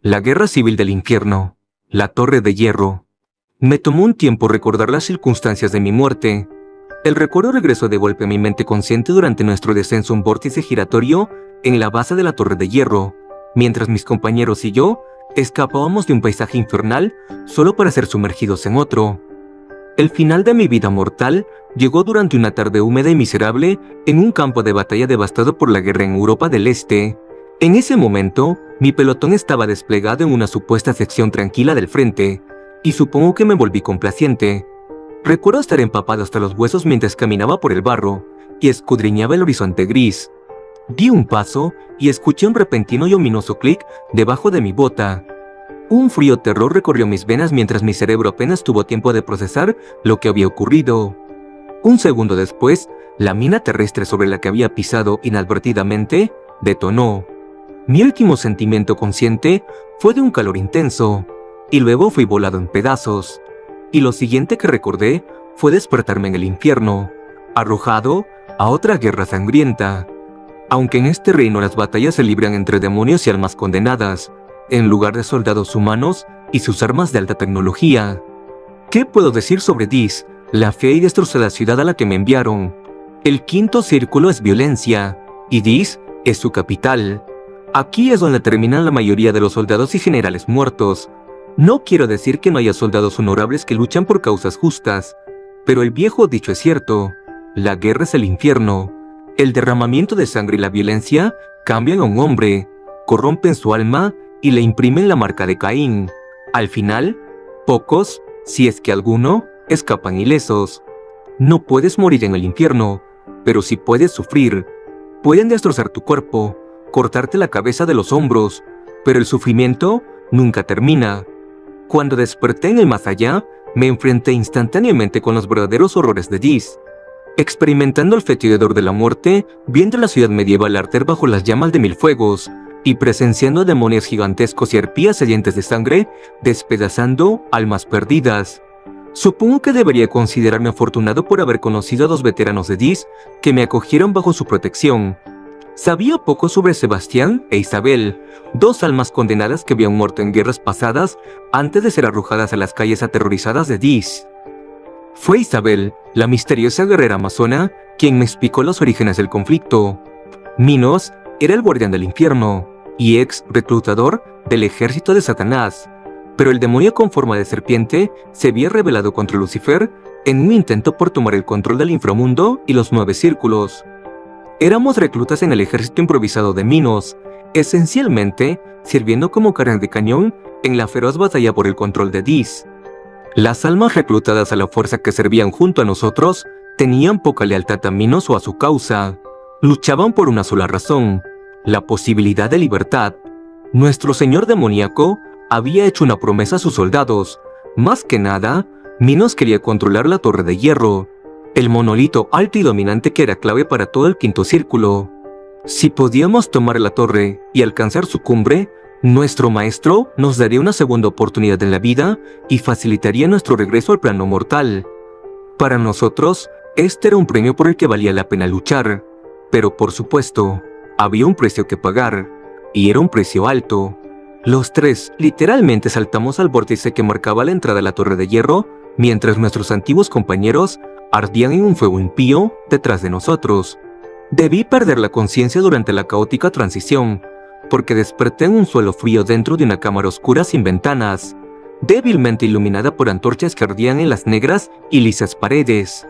La Guerra Civil del Infierno. La Torre de Hierro. Me tomó un tiempo recordar las circunstancias de mi muerte. El recuerdo regresó de golpe a mi mente consciente durante nuestro descenso a un vórtice giratorio en la base de la Torre de Hierro, mientras mis compañeros y yo escapábamos de un paisaje infernal solo para ser sumergidos en otro. El final de mi vida mortal llegó durante una tarde húmeda y miserable en un campo de batalla devastado por la guerra en Europa del Este. En ese momento, mi pelotón estaba desplegado en una supuesta sección tranquila del frente, y supongo que me volví complaciente. Recuerdo estar empapado hasta los huesos mientras caminaba por el barro y escudriñaba el horizonte gris. Di un paso y escuché un repentino y ominoso clic debajo de mi bota. Un frío terror recorrió mis venas mientras mi cerebro apenas tuvo tiempo de procesar lo que había ocurrido. Un segundo después, la mina terrestre sobre la que había pisado inadvertidamente detonó. Mi último sentimiento consciente fue de un calor intenso, y luego fui volado en pedazos. Y lo siguiente que recordé fue despertarme en el infierno, arrojado a otra guerra sangrienta. Aunque en este reino las batallas se libran entre demonios y almas condenadas, en lugar de soldados humanos y sus armas de alta tecnología. ¿Qué puedo decir sobre Dis, la fea y destrozada ciudad a la que me enviaron? El quinto círculo es violencia, y Dis es su capital. Aquí es donde terminan la mayoría de los soldados y generales muertos. No quiero decir que no haya soldados honorables que luchan por causas justas, pero el viejo dicho es cierto: la guerra es el infierno. El derramamiento de sangre y la violencia cambian a un hombre, corrompen su alma y le imprimen la marca de Caín. Al final, pocos, si es que alguno, escapan ilesos. No puedes morir en el infierno, pero sí puedes sufrir. Pueden destrozar tu cuerpo, cortarte la cabeza de los hombros, pero el sufrimiento nunca termina. Cuando desperté en el más allá, me enfrenté instantáneamente con los verdaderos horrores de Dis. Experimentando el fétido hedor de la muerte, viendo la ciudad medieval arder bajo las llamas de mil fuegos, y presenciando demonios gigantescos y arpías sedientes de sangre, despedazando almas perdidas. Supongo que debería considerarme afortunado por haber conocido a dos veteranos de Dis que me acogieron bajo su protección. Sabía poco sobre Sebastián e Isabel, dos almas condenadas que habían muerto en guerras pasadas antes de ser arrojadas a las calles aterrorizadas de Dis. Fue Isabel, la misteriosa guerrera amazona, quien me explicó los orígenes del conflicto. Minos era el guardián del infierno y ex reclutador del ejército de Satanás, pero el demonio con forma de serpiente se había rebelado contra Lucifer en un intento por tomar el control del inframundo y los 9 círculos. Éramos reclutas en el ejército improvisado de Minos, esencialmente sirviendo como carne de cañón en la feroz batalla por el control de Dis. Las almas reclutadas a la fuerza que servían junto a nosotros tenían poca lealtad a Minos o a su causa. Luchaban por una sola razón: la posibilidad de libertad. Nuestro señor demoníaco había hecho una promesa a sus soldados. Más que nada, Minos quería controlar la Torre de Hierro, el monolito alto y dominante que era clave para todo el quinto círculo. Si podíamos tomar la torre y alcanzar su cumbre, nuestro maestro nos daría una segunda oportunidad en la vida y facilitaría nuestro regreso al plano mortal. Para nosotros, este era un premio por el que valía la pena luchar, pero por supuesto, había un precio que pagar, y era un precio alto. Los tres literalmente saltamos al vórtice que marcaba la entrada a la Torre de Hierro, mientras nuestros antiguos compañeros ardían en un fuego impío detrás de nosotros. Debí perder la conciencia durante la caótica transición, porque desperté en un suelo frío dentro de una cámara oscura sin ventanas, débilmente iluminada por antorchas que ardían en las negras y lisas paredes.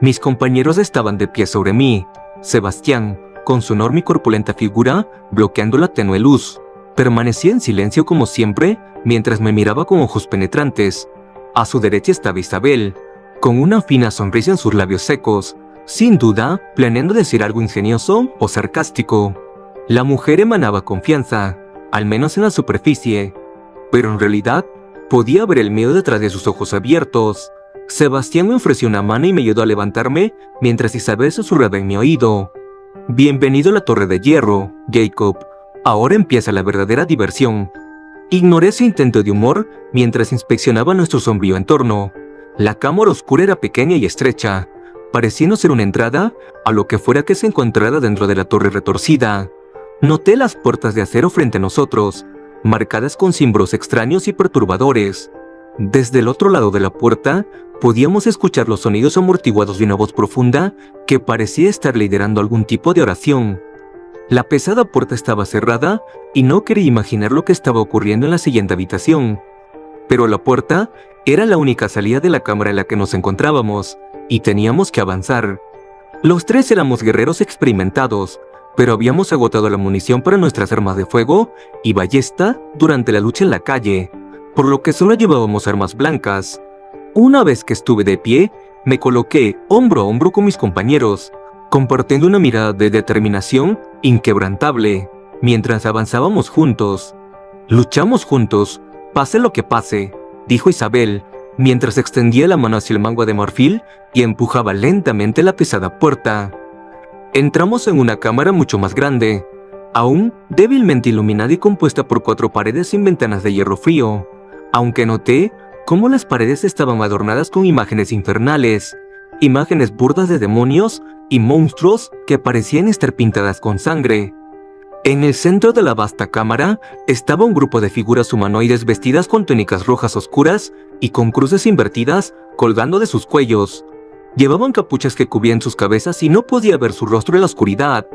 Mis compañeros estaban de pie sobre mí. Sebastián, con su enorme y corpulenta figura, bloqueando la tenue luz, permanecía en silencio como siempre, mientras me miraba con ojos penetrantes. A su derecha estaba Isabel, con una fina sonrisa en sus labios secos, sin duda planeando decir algo ingenioso o sarcástico. La mujer emanaba confianza, al menos en la superficie, pero en realidad podía ver el miedo detrás de sus ojos abiertos. Sebastián me ofreció una mano y me ayudó a levantarme mientras Isabel susurraba en mi oído: «Bienvenido a la Torre de Hierro, Jacob. Ahora empieza la verdadera diversión». Ignoré su intento de humor mientras inspeccionaba nuestro sombrío entorno. La cámara oscura era pequeña y estrecha, pareciendo ser una entrada a lo que fuera que se encontrara dentro de la torre retorcida. Noté las puertas de acero frente a nosotros, marcadas con símbolos extraños y perturbadores. Desde el otro lado de la puerta, podíamos escuchar los sonidos amortiguados de una voz profunda que parecía estar liderando algún tipo de oración. La pesada puerta estaba cerrada y no quería imaginar lo que estaba ocurriendo en la siguiente habitación. Pero la puerta era la única salida de la cámara en la que nos encontrábamos, y teníamos que avanzar. Los tres éramos guerreros experimentados, pero habíamos agotado la munición para nuestras armas de fuego y ballesta durante la lucha en la calle, por lo que solo llevábamos armas blancas. Una vez que estuve de pie, me coloqué hombro a hombro con mis compañeros, compartiendo una mirada de determinación inquebrantable, mientras avanzábamos juntos. Luchamos juntos, pase lo que pase, dijo Isabel, mientras extendía la mano hacia el mango de marfil y empujaba lentamente la pesada puerta. Entramos en una cámara mucho más grande, aún débilmente iluminada y compuesta por 4 paredes sin ventanas de hierro frío, aunque noté cómo las paredes estaban adornadas con imágenes infernales, imágenes burdas de demonios y monstruos que parecían estar pintadas con sangre. En el centro de la vasta cámara estaba un grupo de figuras humanoides vestidas con túnicas rojas oscuras y con cruces invertidas colgando de sus cuellos. Llevaban capuchas que cubrían sus cabezas y no podía ver su rostro en la oscuridad,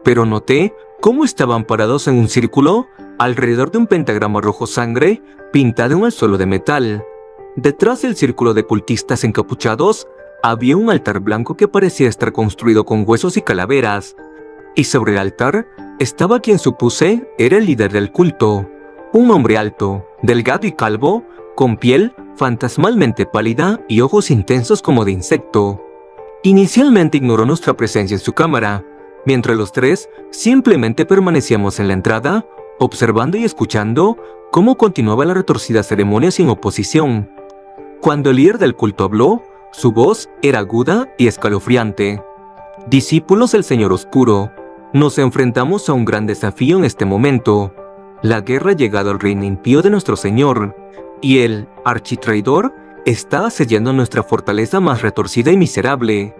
pero noté cómo estaban parados en un círculo alrededor de un pentagrama rojo sangre pintado en el suelo de metal. Detrás del círculo de cultistas encapuchados había un altar blanco que parecía estar construido con huesos y calaveras, y sobre el altar estaba quien supuse era el líder del culto, un hombre alto, delgado y calvo, con piel fantasmalmente pálida y ojos intensos como de insecto. Inicialmente ignoró nuestra presencia en su cámara, mientras los tres simplemente permanecíamos en la entrada, observando y escuchando cómo continuaba la retorcida ceremonia sin oposición. Cuando el líder del culto habló, su voz era aguda y escalofriante. Discípulos del Señor Oscuro, nos enfrentamos a un gran desafío en este momento. La guerra ha llegado al reino impío de nuestro Señor, y el architraidor está asediando nuestra fortaleza más retorcida y miserable.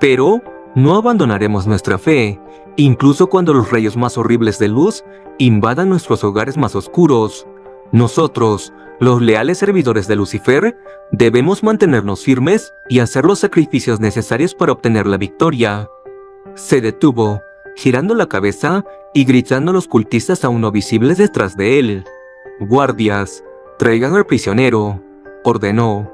Pero no abandonaremos nuestra fe, incluso cuando los rayos más horribles de luz invadan nuestros hogares más oscuros. Nosotros, los leales servidores de Lucifer, debemos mantenernos firmes y hacer los sacrificios necesarios para obtener la victoria. Se detuvo, girando la cabeza y gritando a los cultistas aún no visibles detrás de él. «Guardias, traigan al prisionero», ordenó.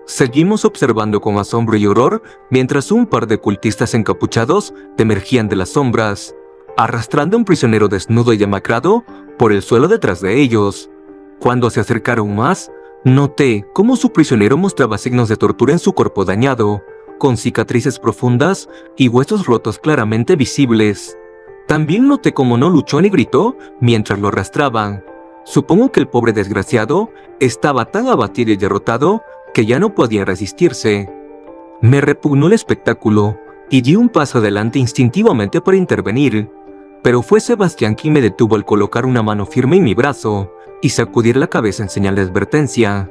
Seguimos observando con asombro y horror mientras un par de cultistas encapuchados emergían de las sombras, arrastrando a un prisionero desnudo y demacrado por el suelo detrás de ellos. Cuando se acercaron más, noté cómo su prisionero mostraba signos de tortura en su cuerpo dañado, con cicatrices profundas y huesos rotos claramente visibles. También noté cómo no luchó ni gritó mientras lo arrastraban. Supongo que el pobre desgraciado estaba tan abatido y derrotado que ya no podía resistirse. Me repugnó el espectáculo y di un paso adelante instintivamente para intervenir, pero fue Sebastián quien me detuvo al colocar una mano firme en mi brazo y sacudir la cabeza en señal de advertencia.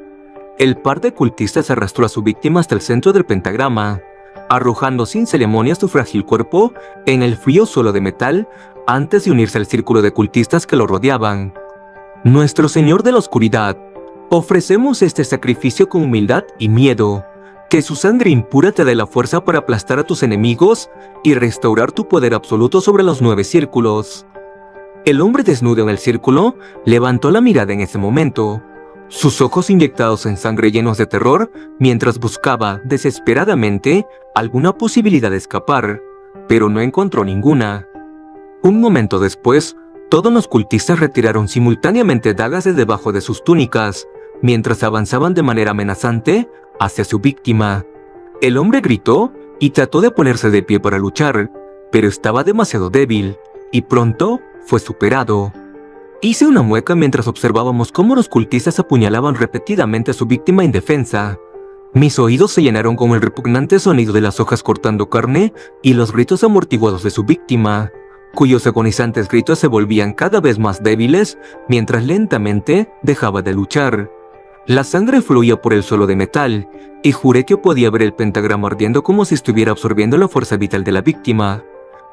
El par de cultistas arrastró a su víctima hasta el centro del pentagrama, arrojando sin ceremonia su frágil cuerpo en el frío suelo de metal antes de unirse al círculo de cultistas que lo rodeaban. Nuestro Señor de la Oscuridad, ofrecemos este sacrificio con humildad y miedo. Que su sangre impura te dé la fuerza para aplastar a tus enemigos y restaurar tu poder absoluto sobre los 9 círculos. El hombre desnudo en el círculo levantó la mirada en ese momento, sus ojos inyectados en sangre llenos de terror mientras buscaba desesperadamente alguna posibilidad de escapar, pero no encontró ninguna. Un momento después, todos los cultistas retiraron simultáneamente dagas de debajo de sus túnicas, mientras avanzaban de manera amenazante hacia su víctima. El hombre gritó y trató de ponerse de pie para luchar, pero estaba demasiado débil, y pronto fue superado. Hice una mueca mientras observábamos cómo los cultistas apuñalaban repetidamente a su víctima indefensa. Mis oídos se llenaron con el repugnante sonido de las hojas cortando carne y los gritos amortiguados de su víctima, cuyos agonizantes gritos se volvían cada vez más débiles mientras lentamente dejaba de luchar. La sangre fluía por el suelo de metal, y juré que podía ver el pentagrama ardiendo como si estuviera absorbiendo la fuerza vital de la víctima.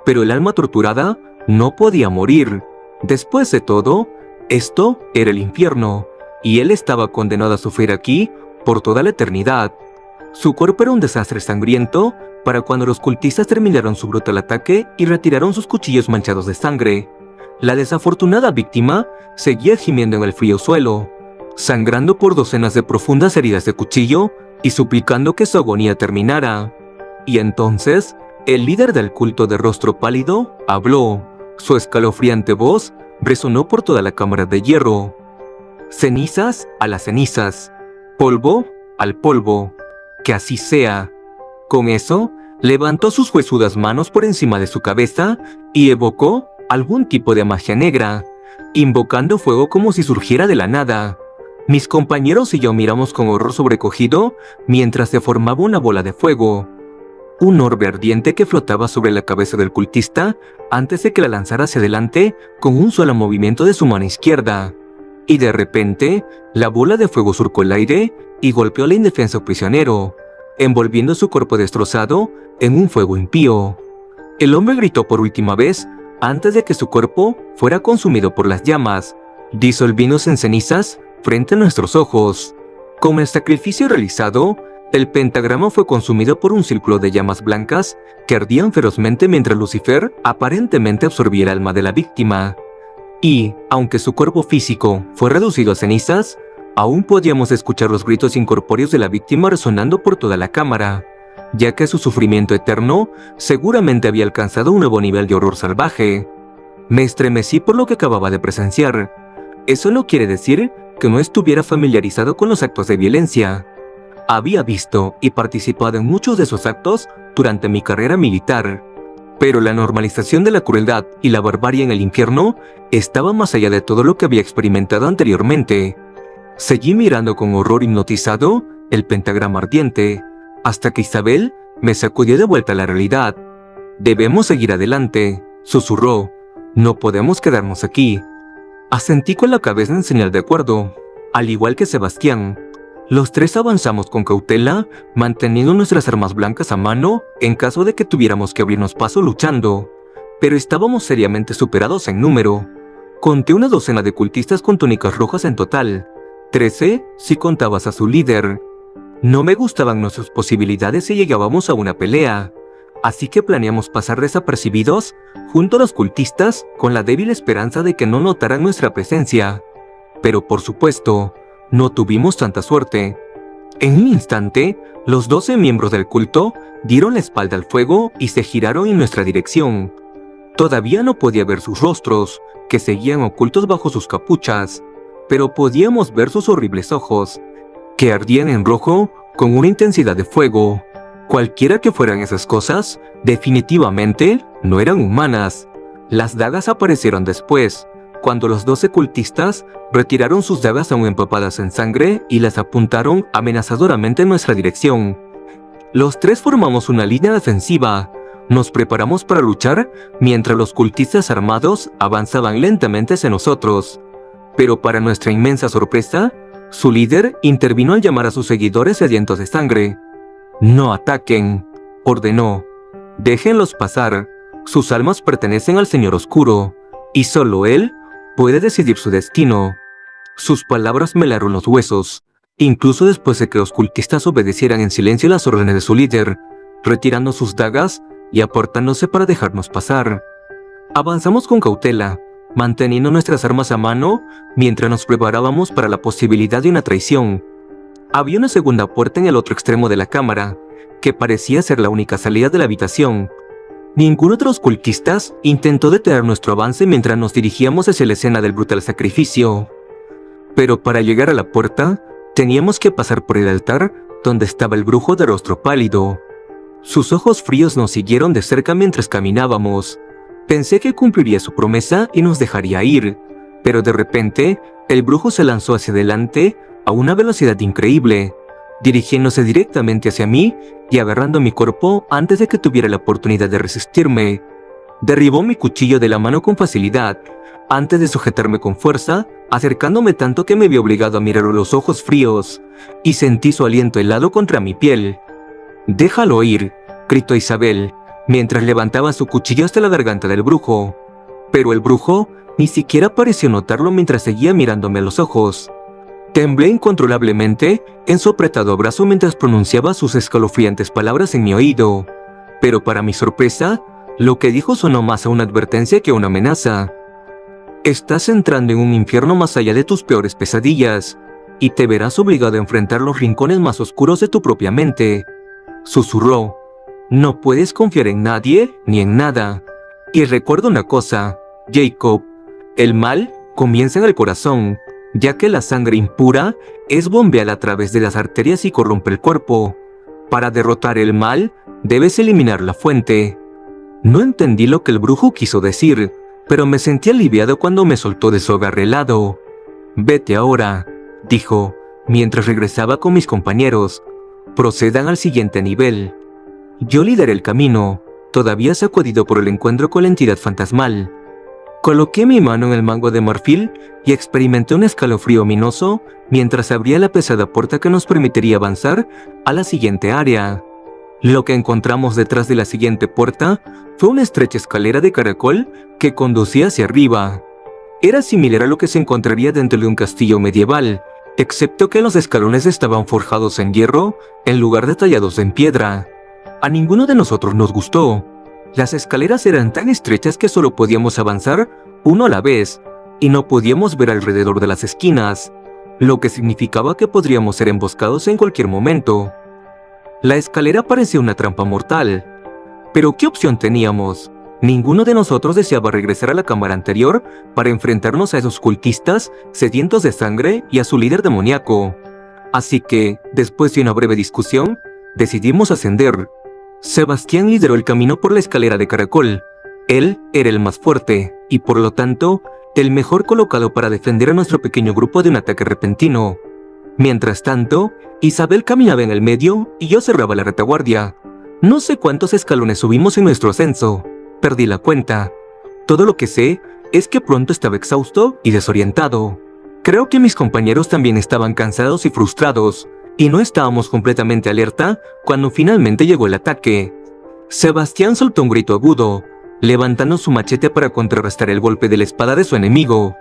Pero el alma torturada no podía morir. Después de todo, Esto era el infierno, y él estaba condenado a sufrir aquí por toda la eternidad. Su cuerpo era un desastre sangriento para cuando los cultistas terminaron su brutal ataque y retiraron sus cuchillos manchados de sangre. La desafortunada víctima seguía gimiendo en el frío suelo, sangrando por docenas de profundas heridas de cuchillo y suplicando que su agonía terminara. Y entonces, el líder del culto de rostro pálido habló. Su escalofriante voz resonó por toda la cámara de hierro. Cenizas a las cenizas, polvo al polvo, que así sea. Con eso, levantó sus huesudas manos por encima de su cabeza y evocó algún tipo de magia negra, invocando fuego como si surgiera de la nada. Mis compañeros y yo miramos con horror sobrecogido mientras se formaba una bola de fuego. Un orbe ardiente que flotaba sobre la cabeza del cultista antes de que la lanzara hacia adelante con un solo movimiento de su mano izquierda. Y de repente, la bola de fuego surcó el aire y golpeó al indefenso prisionero, envolviendo su cuerpo destrozado en un fuego impío. El hombre gritó por última vez antes de que su cuerpo fuera consumido por las llamas, disolviéndose en cenizas frente a nuestros ojos. Con el sacrificio realizado, el pentagrama fue consumido por un círculo de llamas blancas que ardían ferozmente mientras Lucifer aparentemente absorbía el alma de la víctima. Y, aunque su cuerpo físico fue reducido a cenizas, aún podíamos escuchar los gritos incorpóreos de la víctima resonando por toda la cámara, ya que su sufrimiento eterno seguramente había alcanzado un nuevo nivel de horror salvaje. Me estremecí por lo que acababa de presenciar. Eso no quiere decir que no estuviera familiarizado con los actos de violencia. Había visto y participado en muchos de esos actos durante mi carrera militar, pero la normalización de la crueldad y la barbarie en el infierno estaba más allá de todo lo que había experimentado anteriormente. Seguí mirando con horror hipnotizado el pentagrama ardiente, hasta que Isabel me sacudió de vuelta a la realidad. «Debemos seguir adelante», susurró. «No podemos quedarnos aquí». Asentí con la cabeza en señal de acuerdo, al igual que Sebastián. Los tres avanzamos con cautela, manteniendo nuestras armas blancas a mano en caso de que tuviéramos que abrirnos paso luchando. Pero estábamos seriamente superados en número. Conté una docena de cultistas con túnicas rojas en total, 13 si contabas a su líder. No me gustaban nuestras posibilidades si llegábamos a una pelea, así que planeamos pasar desapercibidos junto a los cultistas con la débil esperanza de que no notaran nuestra presencia. Pero por supuesto, no tuvimos tanta suerte. En un instante, los 12 miembros del culto dieron la espalda al fuego y se giraron en nuestra dirección. Todavía no podía ver sus rostros, que seguían ocultos bajo sus capuchas, pero podíamos ver sus horribles ojos, que ardían en rojo con una intensidad de fuego. Cualquiera que fueran esas cosas, definitivamente no eran humanas. Las dagas aparecieron después, cuando los 12 cultistas retiraron sus dagas aún empapadas en sangre y las apuntaron amenazadoramente en nuestra dirección. Los tres formamos una línea defensiva. Nos preparamos para luchar mientras los cultistas armados avanzaban lentamente hacia nosotros. Pero para nuestra inmensa sorpresa, su líder intervino al llamar a sus seguidores sedientos de sangre. «No ataquen», ordenó. «Déjenlos pasar. Sus almas pertenecen al Señor Oscuro, y solo Él puede decidir su destino». Sus palabras me helaron los huesos, incluso después de que los cultistas obedecieran en silencio las órdenes de su líder, retirando sus dagas y apartándose para dejarnos pasar. Avanzamos con cautela, manteniendo nuestras armas a mano mientras nos preparábamos para la posibilidad de una traición. Había una segunda puerta en el otro extremo de la cámara, que parecía ser la única salida de la habitación. Ninguno de los cultistas intentó detener nuestro avance mientras nos dirigíamos hacia la escena del brutal sacrificio. Pero para llegar a la puerta, teníamos que pasar por el altar donde estaba el brujo de rostro pálido. Sus ojos fríos nos siguieron de cerca mientras caminábamos. Pensé que cumpliría su promesa y nos dejaría ir, pero de repente, el brujo se lanzó hacia adelante a una velocidad increíble, dirigiéndose directamente hacia mí y agarrando mi cuerpo antes de que tuviera la oportunidad de resistirme. Derribó mi cuchillo de la mano con facilidad, antes de sujetarme con fuerza, acercándome tanto que me vi obligado a mirar los ojos fríos, y sentí su aliento helado contra mi piel. «Déjalo ir», gritó Isabel, mientras levantaba su cuchillo hasta la garganta del brujo. Pero el brujo Ni siquiera pareció notarlo mientras seguía mirándome a los ojos. Temblé incontrolablemente en su apretado abrazo mientras pronunciaba sus escalofriantes palabras en mi oído. Pero para mi sorpresa, lo que dijo sonó más a una advertencia que a una amenaza. Estás entrando en un infierno más allá de tus peores pesadillas, y te verás obligado a enfrentar los rincones más oscuros de tu propia mente. Susurró. No puedes confiar en nadie ni en nada. Y recuerda una cosa, Jacob, el mal comienza en el corazón, ya que la sangre impura es bombeada a través de las arterias y corrompe el cuerpo. Para derrotar el mal, debes eliminar la fuente. No entendí lo que el brujo quiso decir, pero me sentí aliviado cuando me soltó de su agarre helado. Vete ahora, dijo, mientras regresaba con mis compañeros. Procedan al siguiente nivel. Yo lideré el camino, todavía sacudido por el encuentro con la entidad fantasmal. Coloqué mi mano en el mango de marfil y experimenté un escalofrío ominoso mientras abría la pesada puerta que nos permitiría avanzar a la siguiente área. Lo que encontramos detrás de la siguiente puerta fue una estrecha escalera de caracol que conducía hacia arriba. Era similar a lo que se encontraría dentro de un castillo medieval, excepto que los escalones estaban forjados en hierro en lugar de tallados en piedra. A ninguno de nosotros nos gustó. Las escaleras eran tan estrechas que solo podíamos avanzar uno a la vez, y no podíamos ver alrededor de las esquinas, lo que significaba que podríamos ser emboscados en cualquier momento. La escalera parecía una trampa mortal. Pero ¿qué opción teníamos? Ninguno de nosotros deseaba regresar a la cámara anterior para enfrentarnos a esos cultistas sedientos de sangre y a su líder demoníaco. Así que, después de una breve discusión, decidimos ascender. Sebastián lideró el camino por la escalera de caracol. Él era el más fuerte, y por lo tanto, el mejor colocado para defender a nuestro pequeño grupo de un ataque repentino. Mientras tanto, Isabel caminaba en el medio y yo cerraba la retaguardia. No sé cuántos escalones subimos en nuestro ascenso. Perdí la cuenta. Todo lo que sé es que pronto estaba exhausto y desorientado. Creo que mis compañeros también estaban cansados y frustrados, y no estábamos completamente alerta cuando finalmente llegó el ataque. Sebastián soltó un grito agudo, levantando su machete para contrarrestar el golpe de la espada de su enemigo.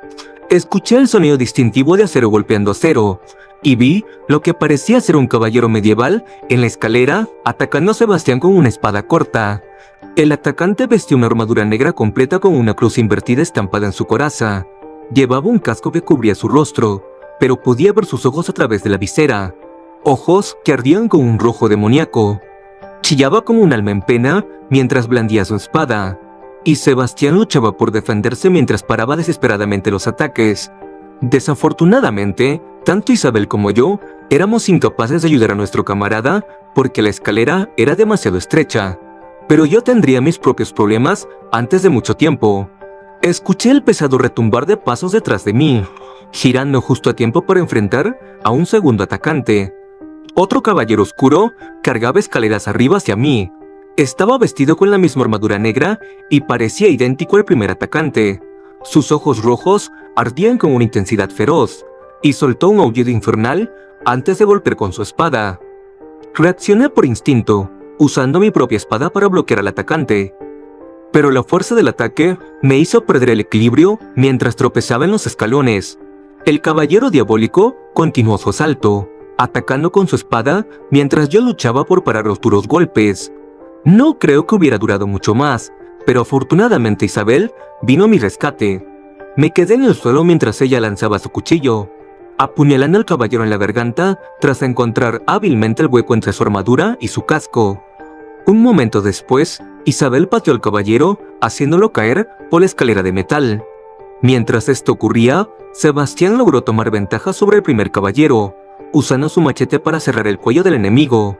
Escuché el sonido distintivo de acero golpeando acero, y vi lo que parecía ser un caballero medieval en la escalera atacando a Sebastián con una espada corta. El atacante vestía una armadura negra completa con una cruz invertida estampada en su coraza. Llevaba un casco que cubría su rostro, pero podía ver sus ojos a través de la visera. Ojos que ardían con un rojo demoníaco. Chillaba como un alma en pena mientras blandía su espada. Y Sebastián luchaba por defenderse mientras paraba desesperadamente los ataques. Desafortunadamente, tanto Isabel como yo éramos incapaces de ayudar a nuestro camarada porque la escalera era demasiado estrecha. Pero yo tendría mis propios problemas antes de mucho tiempo. Escuché el pesado retumbar de pasos detrás de mí, girando justo a tiempo para enfrentar a un segundo atacante. Otro caballero oscuro cargaba escaleras arriba hacia mí. Estaba vestido con la misma armadura negra y parecía idéntico al primer atacante. Sus ojos rojos ardían con una intensidad feroz, y soltó un aullido infernal antes de golpear con su espada. Reaccioné por instinto, usando mi propia espada para bloquear al atacante. Pero la fuerza del ataque me hizo perder el equilibrio mientras tropezaba en los escalones. El caballero diabólico continuó su asalto, atacando con su espada mientras yo luchaba por parar los duros golpes. No creo que hubiera durado mucho más, pero afortunadamente Isabel vino a mi rescate. Me quedé en el suelo mientras ella lanzaba su cuchillo, apuñalando al caballero en la garganta tras encontrar hábilmente el hueco entre su armadura y su casco. Un momento después, Isabel pateó al caballero, haciéndolo caer por la escalera de metal. Mientras esto ocurría, Sebastián logró tomar ventaja sobre el primer caballero, usando su machete para cerrar el cuello del enemigo.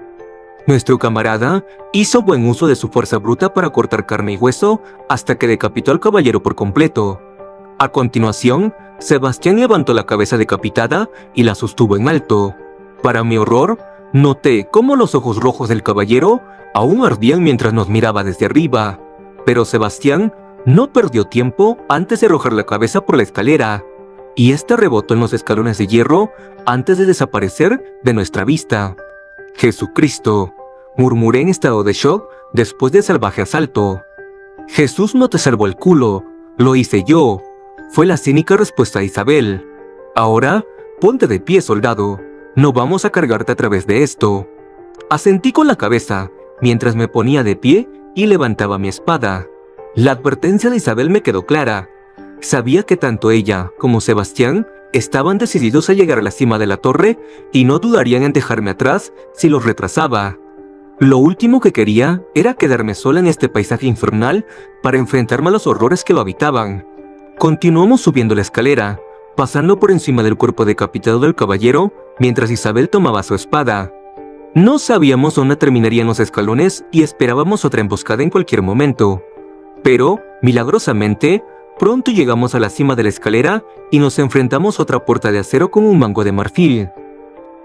Nuestro camarada hizo buen uso de su fuerza bruta para cortar carne y hueso hasta que decapitó al caballero por completo. A continuación, Sebastián levantó la cabeza decapitada y la sostuvo en alto. Para mi horror, noté cómo los ojos rojos del caballero aún ardían mientras nos miraba desde arriba, pero Sebastián no perdió tiempo antes de arrojar la cabeza por la escalera, y esta rebotó en los escalones de hierro antes de desaparecer de nuestra vista. Jesucristo, murmuré en estado de shock después del salvaje asalto. Jesús no te salvó el culo, lo hice yo. fue la cínica respuesta de Isabel. Ahora, ponte de pie, soldado. No vamos a cargarte a través de esto. Asentí con la cabeza, mientras me ponía de pie y levantaba mi espada. La advertencia de Isabel me quedó clara. Sabía que tanto ella como Sebastián estaban decididos a llegar a la cima de la torre y no dudarían en dejarme atrás si los retrasaba. Lo último que quería era quedarme sola en este paisaje infernal para enfrentarme a los horrores que lo habitaban. Continuamos subiendo la escalera, pasando por encima del cuerpo decapitado del caballero mientras Isabel tomaba su espada. No sabíamos dónde terminarían los escalones y esperábamos otra emboscada en cualquier momento. Pero, milagrosamente, pronto llegamos a la cima de la escalera y nos enfrentamos a otra puerta de acero con un mango de marfil.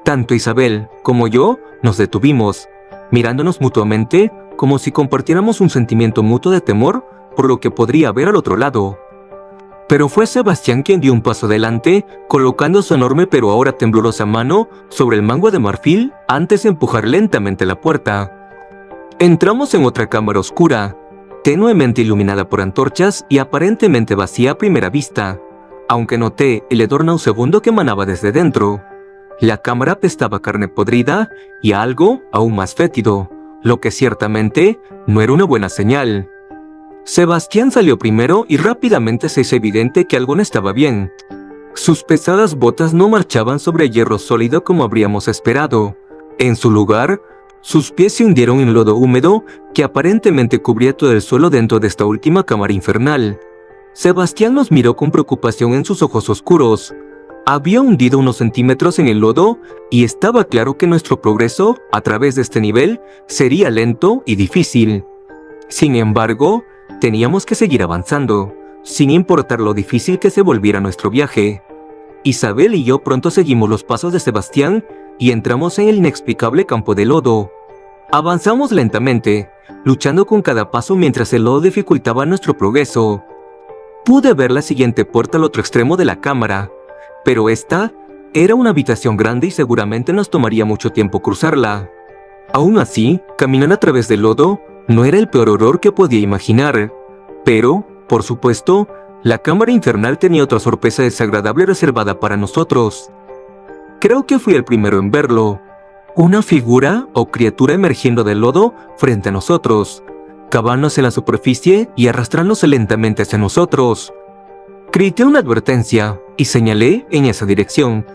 Tanto Isabel como yo nos detuvimos, mirándonos mutuamente como si compartiéramos un sentimiento mutuo de temor por lo que podría haber al otro lado. Pero fue Sebastián quien dio un paso adelante, colocando su enorme pero ahora temblorosa mano sobre el mango de marfil antes de empujar lentamente la puerta. Entramos en otra cámara oscura, tenuemente iluminada por antorchas y aparentemente vacía a primera vista, aunque noté el hedor nauseabundo que emanaba desde dentro. La cámara apestaba a carne podrida y a algo aún más fétido, lo que ciertamente no era una buena señal. Sebastián salió primero y rápidamente se hizo evidente que algo no estaba bien. Sus pesadas botas no marchaban sobre hierro sólido como habríamos esperado. En su lugar, sus pies se hundieron en lodo húmedo que aparentemente cubría todo el suelo dentro de esta última cámara infernal. Sebastián nos miró con preocupación en sus ojos oscuros. Había hundido unos centímetros en el lodo y estaba claro que nuestro progreso a través de este nivel sería lento y difícil. Sin embargo, teníamos que seguir avanzando, sin importar lo difícil que se volviera nuestro viaje. Isabel y yo pronto seguimos los pasos de Sebastián y entramos en el inexplicable campo de lodo. Avanzamos lentamente, luchando con cada paso mientras el lodo dificultaba nuestro progreso. Pude ver la siguiente puerta al otro extremo de la cámara, pero esta era una habitación grande y seguramente nos tomaría mucho tiempo cruzarla. Aún así, caminar a través del lodo no era el peor horror que podía imaginar, pero, por supuesto, la cámara infernal tenía otra sorpresa desagradable reservada para nosotros. Creo que fui el primero en verlo. Una figura o criatura emergiendo del lodo frente a nosotros, cavándose en la superficie y arrastrándose lentamente hacia nosotros. Grité una advertencia y señalé en esa dirección,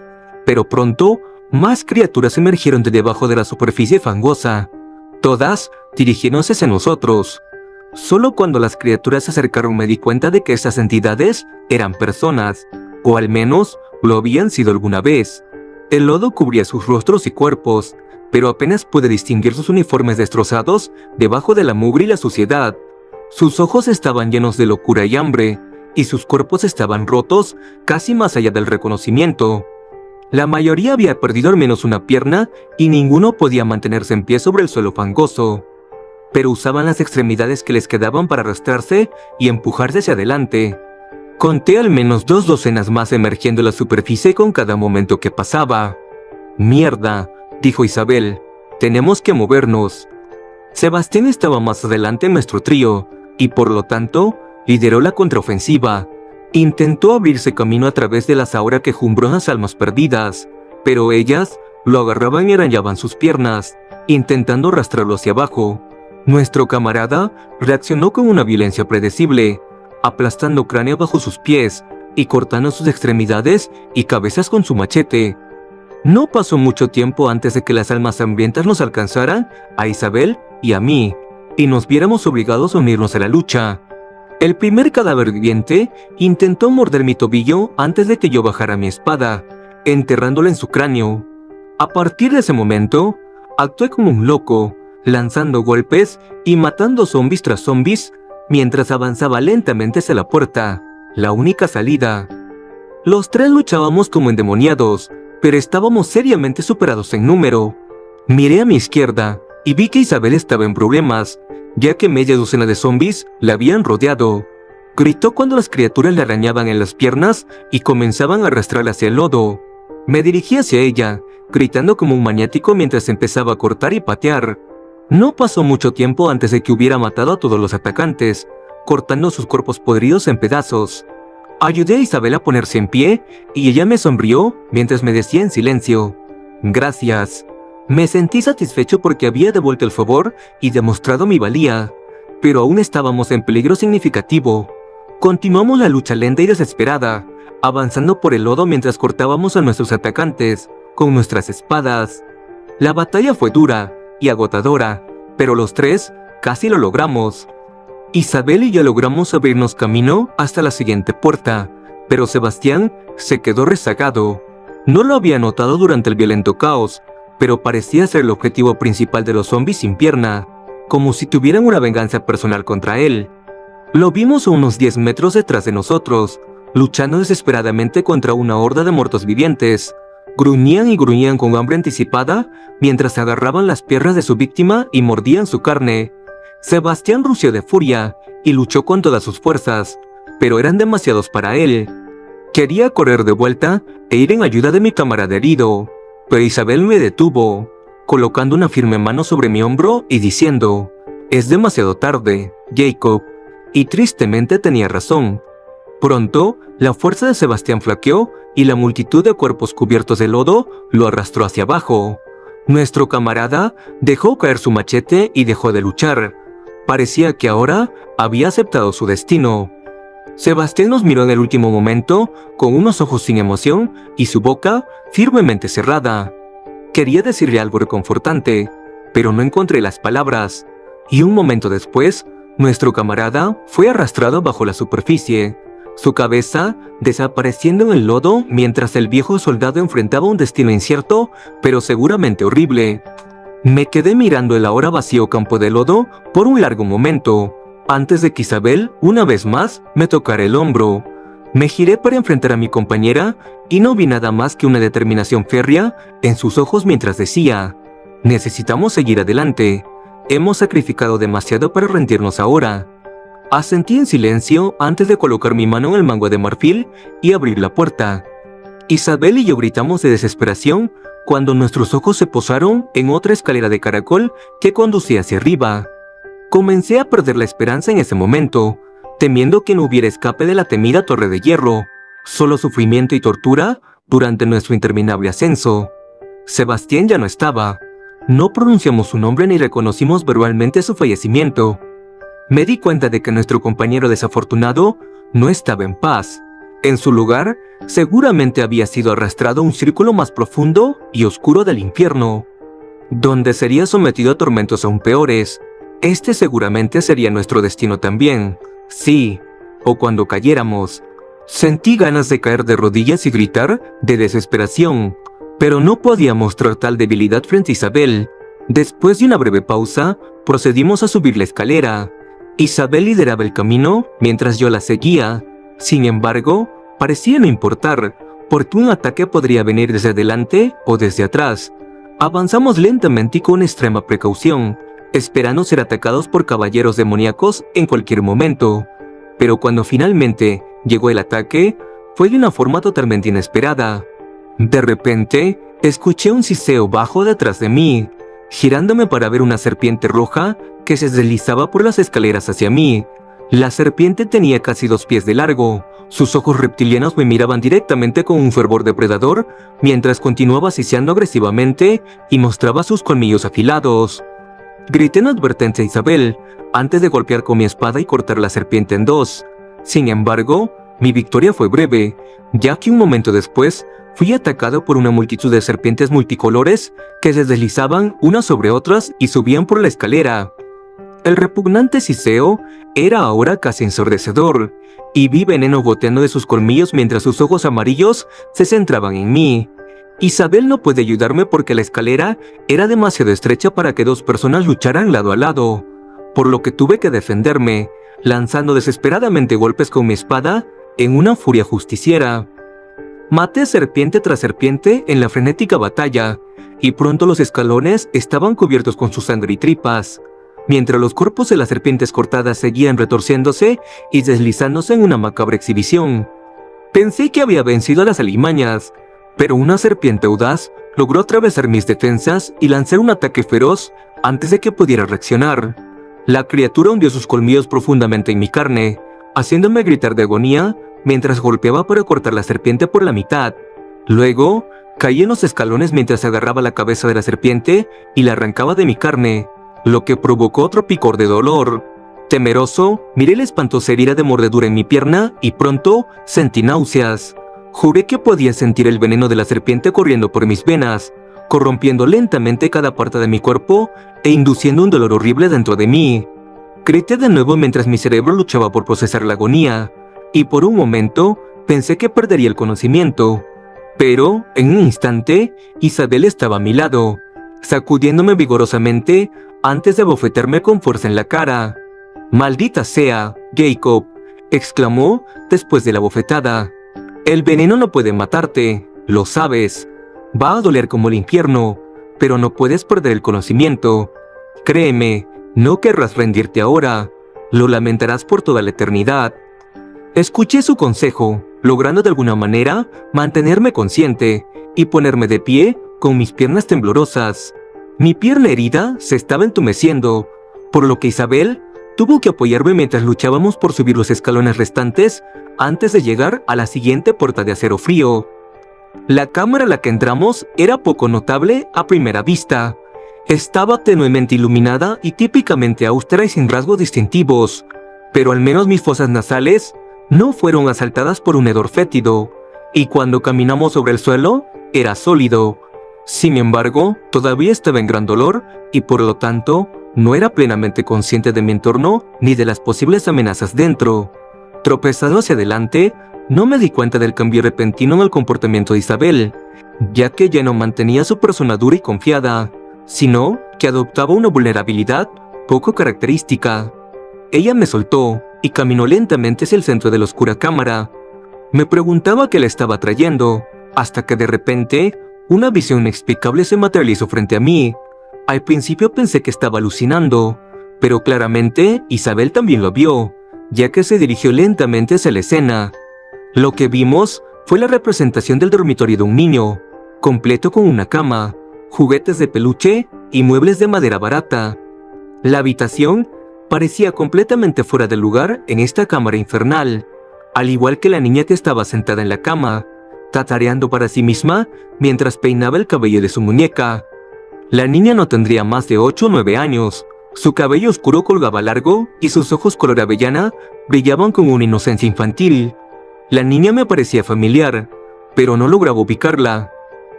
pero pronto más criaturas emergieron de debajo de la superficie fangosa, todas dirigiéndose hacia nosotros. Solo cuando las criaturas se acercaron me di cuenta de que estas entidades eran personas, o al menos lo habían sido alguna vez. El lodo cubría sus rostros y cuerpos, pero apenas pude distinguir sus uniformes destrozados debajo de la mugre y la suciedad. Sus ojos estaban llenos de locura y hambre, y sus cuerpos estaban rotos casi más allá del reconocimiento. La mayoría había perdido al menos una pierna y ninguno podía mantenerse en pie sobre el suelo fangoso, pero usaban las extremidades que les quedaban para arrastrarse y empujarse hacia adelante. Conté al menos 2 docenas más emergiendo de la superficie con cada momento que pasaba. «Mierda», dijo Isabel, «tenemos que movernos». Sebastián estaba más adelante en nuestro trío, y por lo tanto, lideró la contraofensiva. Intentó abrirse camino a través de las ahora quejumbrosas almas perdidas, pero ellas lo agarraban y arañaban sus piernas, intentando arrastrarlo hacia abajo. Nuestro camarada reaccionó con una violencia predecible, aplastando cráneo bajo sus pies y cortando sus extremidades y cabezas con su machete. No pasó mucho tiempo antes de que las almas hambrientas nos alcanzaran, a Isabel y a mí, y nos viéramos obligados a unirnos a la lucha. El primer cadáver viviente intentó morder mi tobillo antes de que yo bajara mi espada, enterrándola en su cráneo. A partir de ese momento, actué como un loco, lanzando golpes y matando zombies tras zombies, mientras avanzaba lentamente hacia la puerta, la única salida. Los 3 luchábamos como endemoniados, pero estábamos seriamente superados en número. Miré a mi izquierda y vi que Isabel estaba en problemas, ya que media docena de zombies la habían rodeado. Gritó cuando las criaturas le arañaban en las piernas y comenzaban a arrastrarla hacia el lodo. Me dirigí hacia ella, gritando como un maniático mientras empezaba a cortar y patear. No pasó mucho tiempo antes de que hubiera matado a todos los atacantes, cortando sus cuerpos podridos en pedazos. Ayudé a Isabel a ponerse en pie y ella me sonrió mientras me decía en silencio: «Gracias». Me sentí satisfecho porque había devuelto el favor y demostrado mi valía, pero aún estábamos en peligro significativo. Continuamos la lucha lenta y desesperada, avanzando por el lodo mientras cortábamos a nuestros atacantes con nuestras espadas. La batalla fue dura y agotadora, pero los tres casi lo logramos. Isabel y yo logramos abrirnos camino hasta la siguiente puerta, pero Sebastián se quedó rezagado. No lo había notado durante el violento caos, pero parecía ser el objetivo principal de los zombies sin pierna, como si tuvieran una venganza personal contra él. Lo vimos a unos 10 metros detrás de nosotros, luchando desesperadamente contra una horda de muertos vivientes. Gruñían y gruñían con hambre anticipada mientras agarraban las piernas de su víctima y mordían su carne. Sebastián rugió de furia y luchó con todas sus fuerzas, pero eran demasiados para él. Quería correr de vuelta e ir en ayuda de mi camarada herido, pero Isabel me detuvo, colocando una firme mano sobre mi hombro y diciendo: «Es demasiado tarde, Jacob», y tristemente tenía razón. Pronto, la fuerza de Sebastián flaqueó y la multitud de cuerpos cubiertos de lodo lo arrastró hacia abajo. Nuestro camarada dejó caer su machete y dejó de luchar. Parecía que ahora había aceptado su destino. Sebastián nos miró en el último momento con unos ojos sin emoción y su boca firmemente cerrada. Quería decirle algo reconfortante, pero no encontré las palabras, y un momento después, nuestro camarada fue arrastrado bajo la superficie, su cabeza desapareciendo en el lodo mientras el viejo soldado enfrentaba un destino incierto, pero seguramente horrible. Me quedé mirando el ahora vacío campo de lodo por un largo momento, antes de que Isabel, una vez más, me tocara el hombro. Me giré para enfrentar a mi compañera y no vi nada más que una determinación férrea en sus ojos mientras decía: «Necesitamos seguir adelante. Hemos sacrificado demasiado para rendirnos ahora». Asentí en silencio antes de colocar mi mano en el mango de marfil y abrir la puerta. Isabel y yo gritamos de desesperación cuando nuestros ojos se posaron en otra escalera de caracol que conducía hacia arriba. Comencé a perder la esperanza en ese momento, temiendo que no hubiera escape de la temida torre de hierro, solo sufrimiento y tortura durante nuestro interminable ascenso. Sebastián ya no estaba. No pronunciamos su nombre ni reconocimos verbalmente su fallecimiento. Me di cuenta de que nuestro compañero desafortunado no estaba en paz. En su lugar, seguramente había sido arrastrado a un círculo más profundo y oscuro del infierno, donde sería sometido a tormentos aún peores. Este seguramente sería nuestro destino también. Sí, o cuando cayéramos. Sentí ganas de caer de rodillas y gritar de desesperación, pero no podía mostrar tal debilidad frente a Isabel. Después de una breve pausa, procedimos a subir la escalera. Isabel lideraba el camino mientras yo la seguía. Sin embargo, parecía no importar, porque un ataque podría venir desde adelante o desde atrás. Avanzamos lentamente y con extrema precaución, esperando ser atacados por caballeros demoníacos en cualquier momento. Pero cuando finalmente llegó el ataque, fue de una forma totalmente inesperada. De repente, escuché un siseo bajo detrás de mí, girándome para ver una serpiente roja que se deslizaba por las escaleras hacia mí. La serpiente tenía casi 2 pies de largo. Sus ojos reptilianos me miraban directamente con un fervor depredador, mientras continuaba siseando agresivamente y mostraba sus colmillos afilados. Grité en advertencia a Isabel, antes de golpear con mi espada y cortar la serpiente en 2. Sin embargo, mi victoria fue breve, ya que un momento después, fui atacado por una multitud de serpientes multicolores que se deslizaban unas sobre otras y subían por la escalera. El repugnante siseo era ahora casi ensordecedor, y vi veneno goteando de sus colmillos mientras sus ojos amarillos se centraban en mí. Isabel no puede ayudarme porque la escalera era demasiado estrecha para que 2 personas lucharan lado a lado, por lo que tuve que defenderme, lanzando desesperadamente golpes con mi espada en una furia justiciera. Maté serpiente tras serpiente en la frenética batalla, y pronto los escalones estaban cubiertos con su sangre y tripas, mientras los cuerpos de las serpientes cortadas seguían retorciéndose y deslizándose en una macabra exhibición. Pensé que había vencido a las alimañas, pero una serpiente audaz logró atravesar mis defensas y lanzar un ataque feroz antes de que pudiera reaccionar. La criatura hundió sus colmillos profundamente en mi carne, haciéndome gritar de agonía mientras golpeaba para cortar la serpiente por la mitad. Luego, caí en los escalones mientras agarraba la cabeza de la serpiente y la arrancaba de mi carne, lo que provocó otro picor de dolor. Temeroso, miré la espantosa herida de mordedura en mi pierna y pronto sentí náuseas. Juré que podía sentir el veneno de la serpiente corriendo por mis venas, corrompiendo lentamente cada parte de mi cuerpo e induciendo un dolor horrible dentro de mí. Grité de nuevo mientras mi cerebro luchaba por procesar la agonía, y por un momento pensé que perdería el conocimiento. Pero, en un instante, Isabel estaba a mi lado, sacudiéndome vigorosamente antes de bofetearme con fuerza en la cara. «¡Maldita sea, Jacob!», exclamó después de la bofetada. «El veneno no puede matarte, lo sabes. Va a doler como el infierno, pero no puedes perder el conocimiento. Créeme, no querrás rendirte ahora, lo lamentarás por toda la eternidad». Escuché su consejo, logrando de alguna manera mantenerme consciente y ponerme de pie con mis piernas temblorosas. Mi pierna herida se estaba entumeciendo, por lo que Isabel tuvo que apoyarme mientras luchábamos por subir los escalones restantes antes de llegar a la siguiente puerta de acero frío. La cámara a la que entramos era poco notable a primera vista. Estaba tenuemente iluminada y típicamente austera y sin rasgos distintivos, pero al menos mis fosas nasales no fueron asaltadas por un hedor fétido, y cuando caminamos sobre el suelo, era sólido. Sin embargo, todavía estaba en gran dolor y por lo tanto, no era plenamente consciente de mi entorno ni de las posibles amenazas dentro. Tropezando hacia adelante, no me di cuenta del cambio repentino en el comportamiento de Isabel, ya que ya no mantenía su persona dura y confiada, sino que adoptaba una vulnerabilidad poco característica. Ella me soltó y caminó lentamente hacia el centro de la oscura cámara. Me preguntaba qué le estaba trayendo, hasta que de repente, una visión inexplicable se materializó frente a mí. Al principio pensé que estaba alucinando, pero claramente Isabel también lo vio, ya que se dirigió lentamente hacia la escena. Lo que vimos fue la representación del dormitorio de un niño, completo con una cama, juguetes de peluche y muebles de madera barata. La habitación parecía completamente fuera de lugar en esta cámara infernal, al igual que la niña que estaba sentada en la cama, tatareando para sí misma mientras peinaba el cabello de su muñeca. La niña no tendría más de 8 o 9 años, su cabello oscuro colgaba largo y sus ojos color avellana brillaban con una inocencia infantil. La niña me parecía familiar, pero no lograba ubicarla.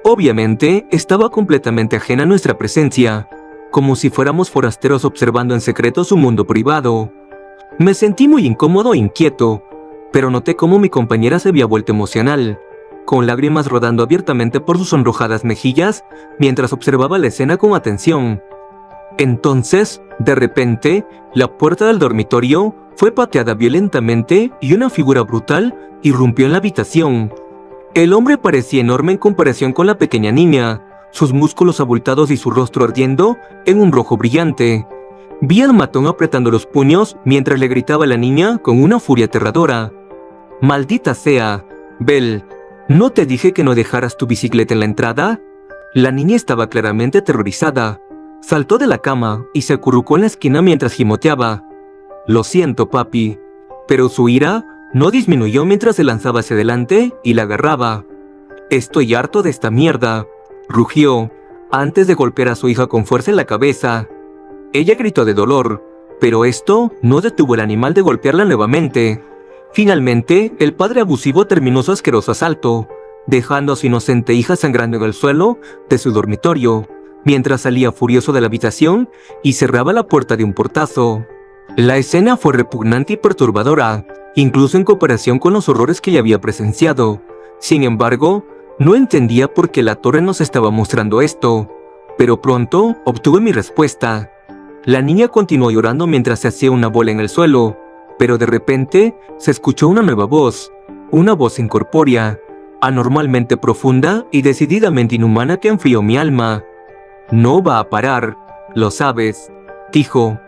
Obviamente, estaba completamente ajena a nuestra presencia, como si fuéramos forasteros observando en secreto su mundo privado. Me sentí muy incómodo e inquieto, pero noté cómo mi compañera se había vuelto emocional, con lágrimas rodando abiertamente por sus sonrojadas mejillas mientras observaba la escena con atención. Entonces, de repente, la puerta del dormitorio fue pateada violentamente y una figura brutal irrumpió en la habitación. El hombre parecía enorme en comparación con la pequeña niña, sus músculos abultados y su rostro ardiendo en un rojo brillante. Vi al matón apretando los puños mientras le gritaba a la niña con una furia aterradora. «¡Maldita sea! Belle, ¿no te dije que no dejaras tu bicicleta en la entrada?». La niña estaba claramente aterrorizada. Saltó de la cama y se acurrucó en la esquina mientras gimoteaba. «Lo siento, papi», pero su ira no disminuyó mientras se lanzaba hacia adelante y la agarraba. «Estoy harto de esta mierda», rugió, antes de golpear a su hija con fuerza en la cabeza. Ella gritó de dolor, pero esto no detuvo al animal de golpearla nuevamente. Finalmente, el padre abusivo terminó su asqueroso asalto, dejando a su inocente hija sangrando en el suelo de su dormitorio, mientras salía furioso de la habitación y cerraba la puerta de un portazo. La escena fue repugnante y perturbadora, incluso en comparación con los horrores que ya había presenciado. Sin embargo, no entendía por qué la torre nos estaba mostrando esto, pero pronto obtuve mi respuesta. La niña continuó llorando mientras se hacía una bola en el suelo, pero de repente se escuchó una nueva voz, una voz incorpórea, anormalmente profunda y decididamente inhumana que enfrió mi alma. «No va a parar, lo sabes», dijo,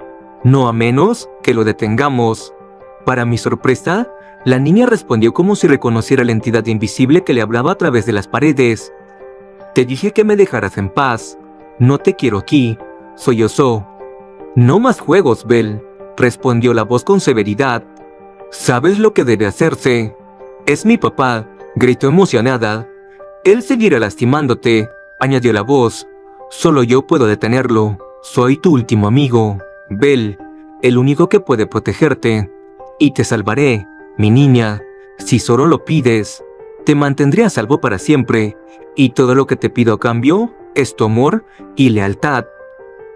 «no a menos que lo detengamos». Para mi sorpresa, la niña respondió como si reconociera la entidad invisible que le hablaba a través de las paredes. «Te dije que me dejaras en paz. No te quiero aquí. Sollozó. «No más juegos, Belle», respondió la voz con severidad. «¿Sabes lo que debe hacerse?». Es mi papá, gritó emocionada. Él seguirá lastimándote, añadió la voz. Solo yo puedo detenerlo. Soy tu último amigo, Belle, el único que puede protegerte. Y te salvaré, mi niña, si solo lo pides. Te mantendré a salvo para siempre, y todo lo que te pido a cambio es tu amor y lealtad.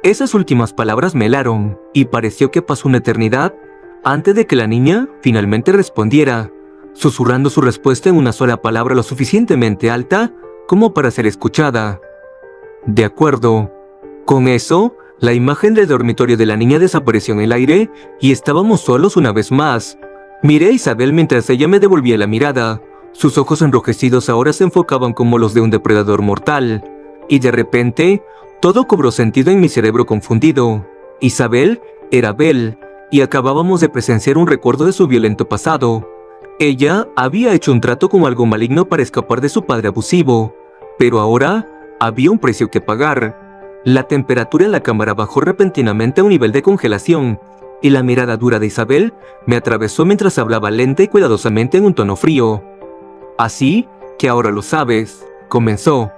Esas últimas palabras me helaron, y pareció que pasó una eternidad antes de que la niña finalmente respondiera, susurrando su respuesta en una sola palabra lo suficientemente alta como para ser escuchada. De acuerdo. Con eso, la imagen del dormitorio de la niña desapareció en el aire y estábamos solos una vez más. Miré a Isabel mientras ella me devolvía la mirada. Sus ojos enrojecidos ahora se enfocaban como los de un depredador mortal. Y de repente, todo cobró sentido en mi cerebro confundido. Isabel era Belle, y acabábamos de presenciar un recuerdo de su violento pasado. Ella había hecho un trato con algo maligno para escapar de su padre abusivo, pero ahora había un precio que pagar. La temperatura en la cámara bajó repentinamente a un nivel de congelación, y la mirada dura de Isabel me atravesó mientras hablaba lenta y cuidadosamente en un tono frío. Así que ahora lo sabes, comenzó.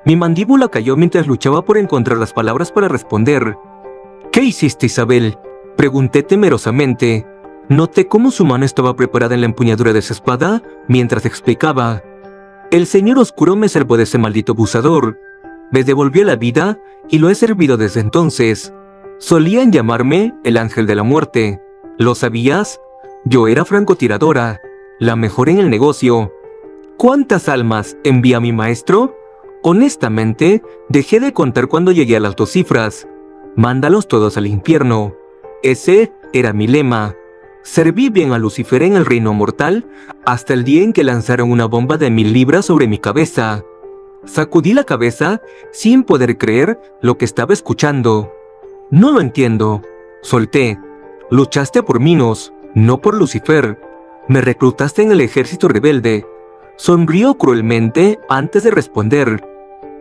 Mi mandíbula cayó mientras luchaba por encontrar las palabras para responder. ¿Qué hiciste, Isabel?, pregunté temerosamente. Noté cómo su mano estaba preparada en la empuñadura de su espada mientras explicaba. El Señor Oscuro me salvó de ese maldito abusador. Me devolvió la vida y lo he servido desde entonces. Solían llamarme el Ángel de la Muerte. ¿Lo sabías? Yo era francotiradora, la mejor en el negocio. ¿Cuántas almas envía mi maestro? Honestamente, dejé de contar cuando llegué a las 2 cifras. Mándalos todos al infierno. Ese era mi lema. Serví bien a Lucifer en el reino mortal hasta el día en que lanzaron una bomba de 1000 libras sobre mi cabeza. Sacudí la cabeza sin poder creer lo que estaba escuchando. No lo entiendo. Solté. Luchaste por Minos, no por Lucifer. Me reclutaste en el ejército rebelde. Sonrió cruelmente antes de responder.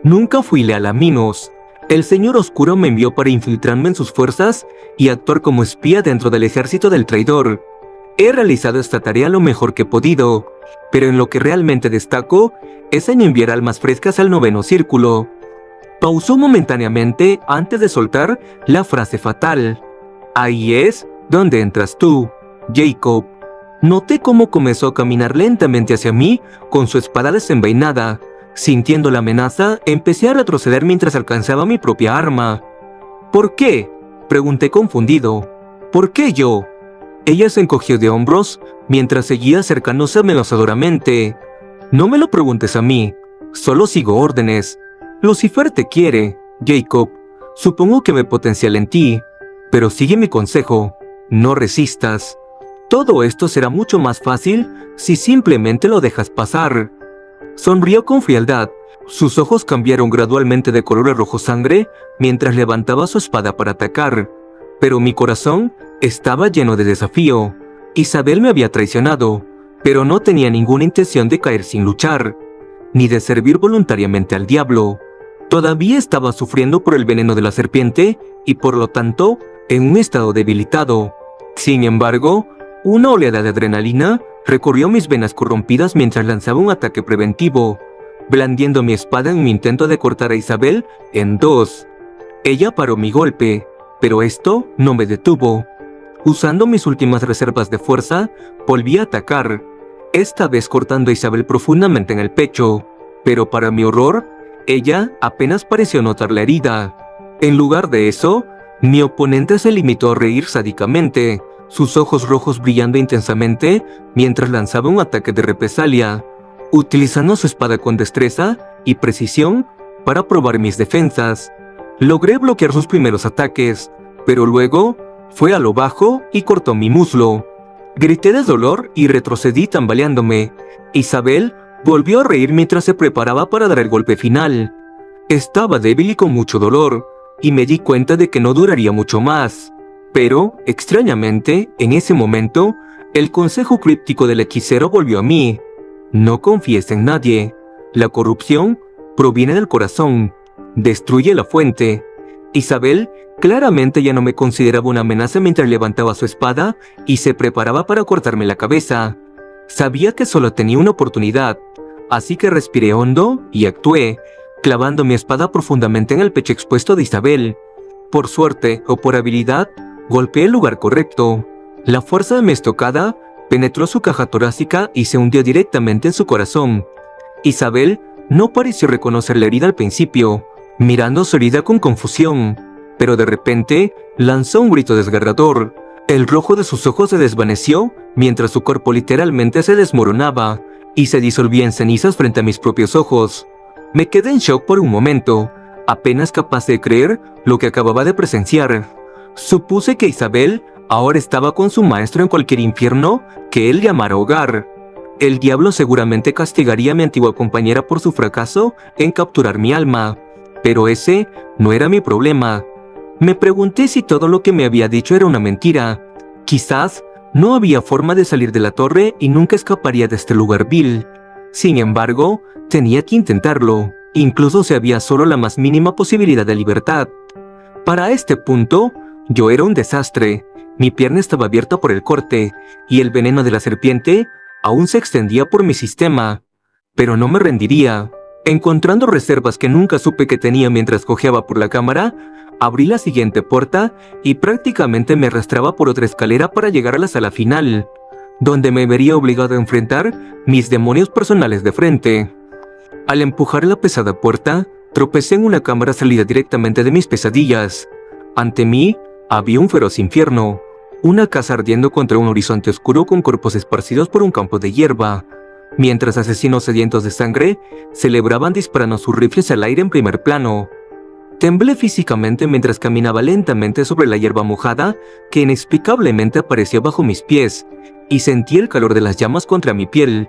Nunca fui leal a Minos. El Señor Oscuro me envió para infiltrarme en sus fuerzas y actuar como espía dentro del ejército del traidor. He realizado esta tarea lo mejor que he podido, pero en lo que realmente destaco es en enviar almas frescas al 9º círculo. Pausó momentáneamente antes de soltar la frase fatal. Ahí es donde entras tú, Jacob. Noté cómo comenzó a caminar lentamente hacia mí con su espada desenvainada. Sintiendo la amenaza, empecé a retroceder mientras alcanzaba mi propia arma. ¿Por qué?, pregunté confundido. ¿Por qué yo? Ella se encogió de hombros mientras seguía acercándose amenazadoramente. No me lo preguntes a mí, solo sigo órdenes. Lucifer te quiere, Jacob. Supongo que ve potencial en ti, pero sigue mi consejo, no resistas. Todo esto será mucho más fácil si simplemente lo dejas pasar. Sonrió con frialdad. Sus ojos cambiaron gradualmente de color a rojo sangre mientras levantaba su espada para atacar. Pero mi corazón estaba lleno de desafío. Isabel me había traicionado, pero no tenía ninguna intención de caer sin luchar, ni de servir voluntariamente al diablo. Todavía estaba sufriendo por el veneno de la serpiente y por lo tanto en un estado debilitado. Sin embargo, una oleada de adrenalina recorrió mis venas corrompidas mientras lanzaba un ataque preventivo, blandiendo mi espada en mi intento de cortar a Isabel en 2. Ella paró mi golpe, pero esto no me detuvo. Usando mis últimas reservas de fuerza, volví a atacar, esta vez cortando a Isabel profundamente en el pecho, pero para mi horror, ella apenas pareció notar la herida. En lugar de eso, mi oponente se limitó a reír sádicamente, sus ojos rojos brillando intensamente mientras lanzaba un ataque de represalia, utilizando su espada con destreza y precisión para probar mis defensas. Logré bloquear sus primeros ataques, pero luego fue a lo bajo y cortó mi muslo. Grité de dolor y retrocedí tambaleándome. Isabel volvió a reír mientras se preparaba para dar el golpe final. Estaba débil y con mucho dolor, y me di cuenta de que no duraría mucho más. Pero, extrañamente, en ese momento, el consejo críptico del hechicero volvió a mí. No confíes en nadie. La corrupción proviene del corazón. Destruye la fuente. Isabel claramente ya no me consideraba una amenaza mientras levantaba su espada y se preparaba para cortarme la cabeza. Sabía que solo tenía una oportunidad, así que respiré hondo y actué, clavando mi espada profundamente en el pecho expuesto de Isabel. Por suerte o por habilidad, golpeé el lugar correcto. La fuerza de mi estocada penetró su caja torácica y se hundió directamente en su corazón. Isabel no pareció reconocer la herida al principio, mirando su herida con confusión, pero de repente lanzó un grito desgarrador. El rojo de sus ojos se desvaneció mientras su cuerpo literalmente se desmoronaba y se disolvía en cenizas frente a mis propios ojos. Me quedé en shock por un momento, apenas capaz de creer lo que acababa de presenciar. Supuse que Isabel ahora estaba con su maestro en cualquier infierno que él llamara hogar. El diablo seguramente castigaría a mi antigua compañera por su fracaso en capturar mi alma, pero ese no era mi problema. Me pregunté si todo lo que me había dicho era una mentira. Quizás no había forma de salir de la torre y nunca escaparía de este lugar vil. Sin embargo, tenía que intentarlo, incluso si había solo la más mínima posibilidad de libertad. Para este punto, yo era un desastre. Mi pierna estaba abierta por el corte, y el veneno de la serpiente aún se extendía por mi sistema. Pero no me rendiría. Encontrando reservas que nunca supe que tenía mientras cojeaba por la cámara, abrí la siguiente puerta y prácticamente me arrastraba por otra escalera para llegar a la sala final, donde me vería obligado a enfrentar mis demonios personales de frente. Al empujar la pesada puerta, tropecé en una cámara salida directamente de mis pesadillas. Ante mí había un feroz infierno, una casa ardiendo contra un horizonte oscuro con cuerpos esparcidos por un campo de hierba, mientras asesinos sedientos de sangre celebraban disparando sus rifles al aire en primer plano. Temblé físicamente mientras caminaba lentamente sobre la hierba mojada que inexplicablemente apareció bajo mis pies, y sentí el calor de las llamas contra mi piel.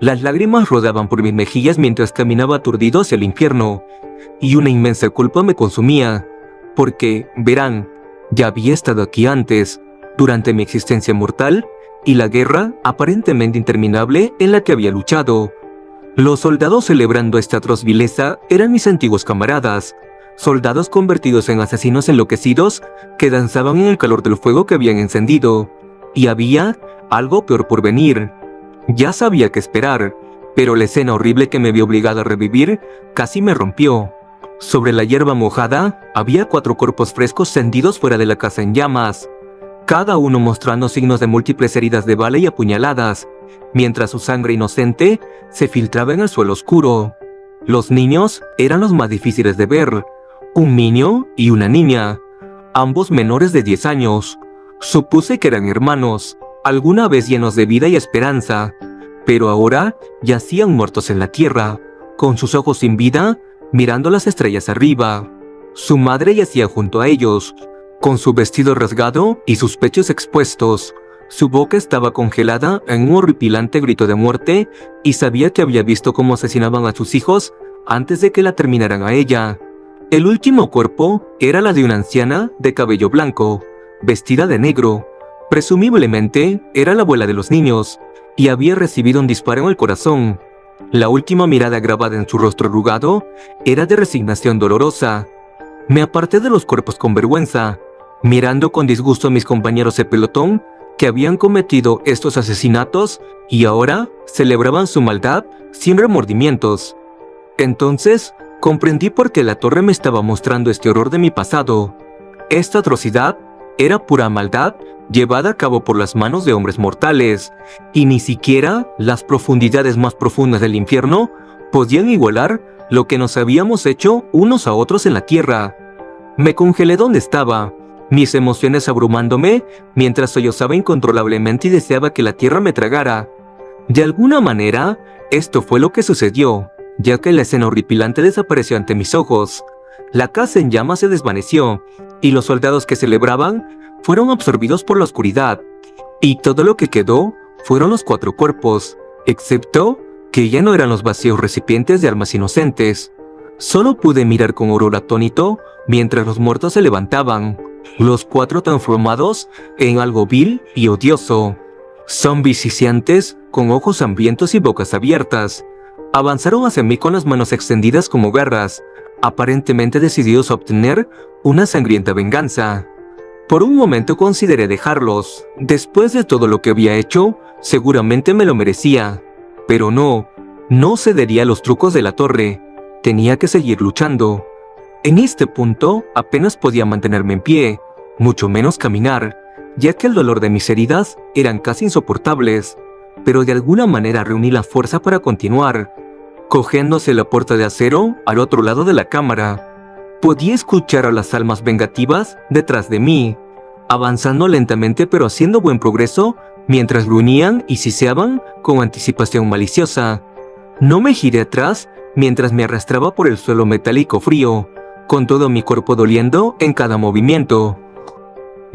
Las lágrimas rodaban por mis mejillas mientras caminaba aturdido hacia el infierno, y una inmensa culpa me consumía, porque, verán, ya había estado aquí antes, durante mi existencia mortal, y la guerra aparentemente interminable en la que había luchado. Los soldados celebrando esta atroz vileza eran mis antiguos camaradas, soldados convertidos en asesinos enloquecidos que danzaban en el calor del fuego que habían encendido, y había algo peor por venir. Ya sabía qué esperar, pero la escena horrible que me vio obligado a revivir casi me rompió. Sobre la hierba mojada había 4 cuerpos frescos tendidos fuera de la casa en llamas, cada uno mostrando signos de múltiples heridas de bala y apuñaladas, mientras su sangre inocente se filtraba en el suelo oscuro. Los niños eran los más difíciles de ver, un niño y una niña, ambos menores de 10 años. Supuse que eran hermanos, alguna vez llenos de vida y esperanza, pero ahora yacían muertos en la tierra, con sus ojos sin vida, mirando las estrellas arriba. Su madre yacía junto a ellos, con su vestido rasgado y sus pechos expuestos. Su boca estaba congelada en un horripilante grito de muerte, y sabía que había visto cómo asesinaban a sus hijos antes de que la terminaran a ella. El último cuerpo era la de una anciana de cabello blanco, vestida de negro. Presumiblemente era la abuela de los niños, y había recibido un disparo en el corazón. La última mirada grabada en su rostro arrugado era de resignación dolorosa. Me aparté de los cuerpos con vergüenza, mirando con disgusto a mis compañeros de pelotón que habían cometido estos asesinatos y ahora celebraban su maldad sin remordimientos. Entonces comprendí por qué la torre me estaba mostrando este horror de mi pasado. Esta atrocidad era pura maldad llevada a cabo por las manos de hombres mortales, y ni siquiera las profundidades más profundas del infierno podían igualar lo que nos habíamos hecho unos a otros en la tierra. Me congelé donde estaba, mis emociones abrumándome mientras sollozaba incontrolablemente y deseaba que la tierra me tragara. De alguna manera, esto fue lo que sucedió, ya que la escena horripilante desapareció ante mis ojos. La casa en llamas se desvaneció, y los soldados que celebraban fueron absorbidos por la oscuridad, y todo lo que quedó fueron los 4 cuerpos, excepto que ya no eran los vacíos recipientes de almas inocentes. Solo pude mirar con horror atónito mientras los muertos se levantaban, los 4 transformados en algo vil y odioso. Zombies sisiantes con ojos hambrientos y bocas abiertas. Avanzaron hacia mí con las manos extendidas como garras, aparentemente decididos a obtener una sangrienta venganza. Por un momento consideré dejarlos. Después de todo lo que había hecho, seguramente me lo merecía. Pero no cedería a los trucos de la torre. Tenía que seguir luchando. En este punto, apenas podía mantenerme en pie, mucho menos caminar, ya que el dolor de mis heridas eran casi insoportables. Pero de alguna manera reuní la fuerza para continuar, cogiendo hacia la puerta de acero al otro lado de la cámara. Podía escuchar a las almas vengativas detrás de mí, avanzando lentamente pero haciendo buen progreso mientras gruñían y siseaban con anticipación maliciosa. No me giré atrás mientras me arrastraba por el suelo metálico frío, con todo mi cuerpo doliendo en cada movimiento.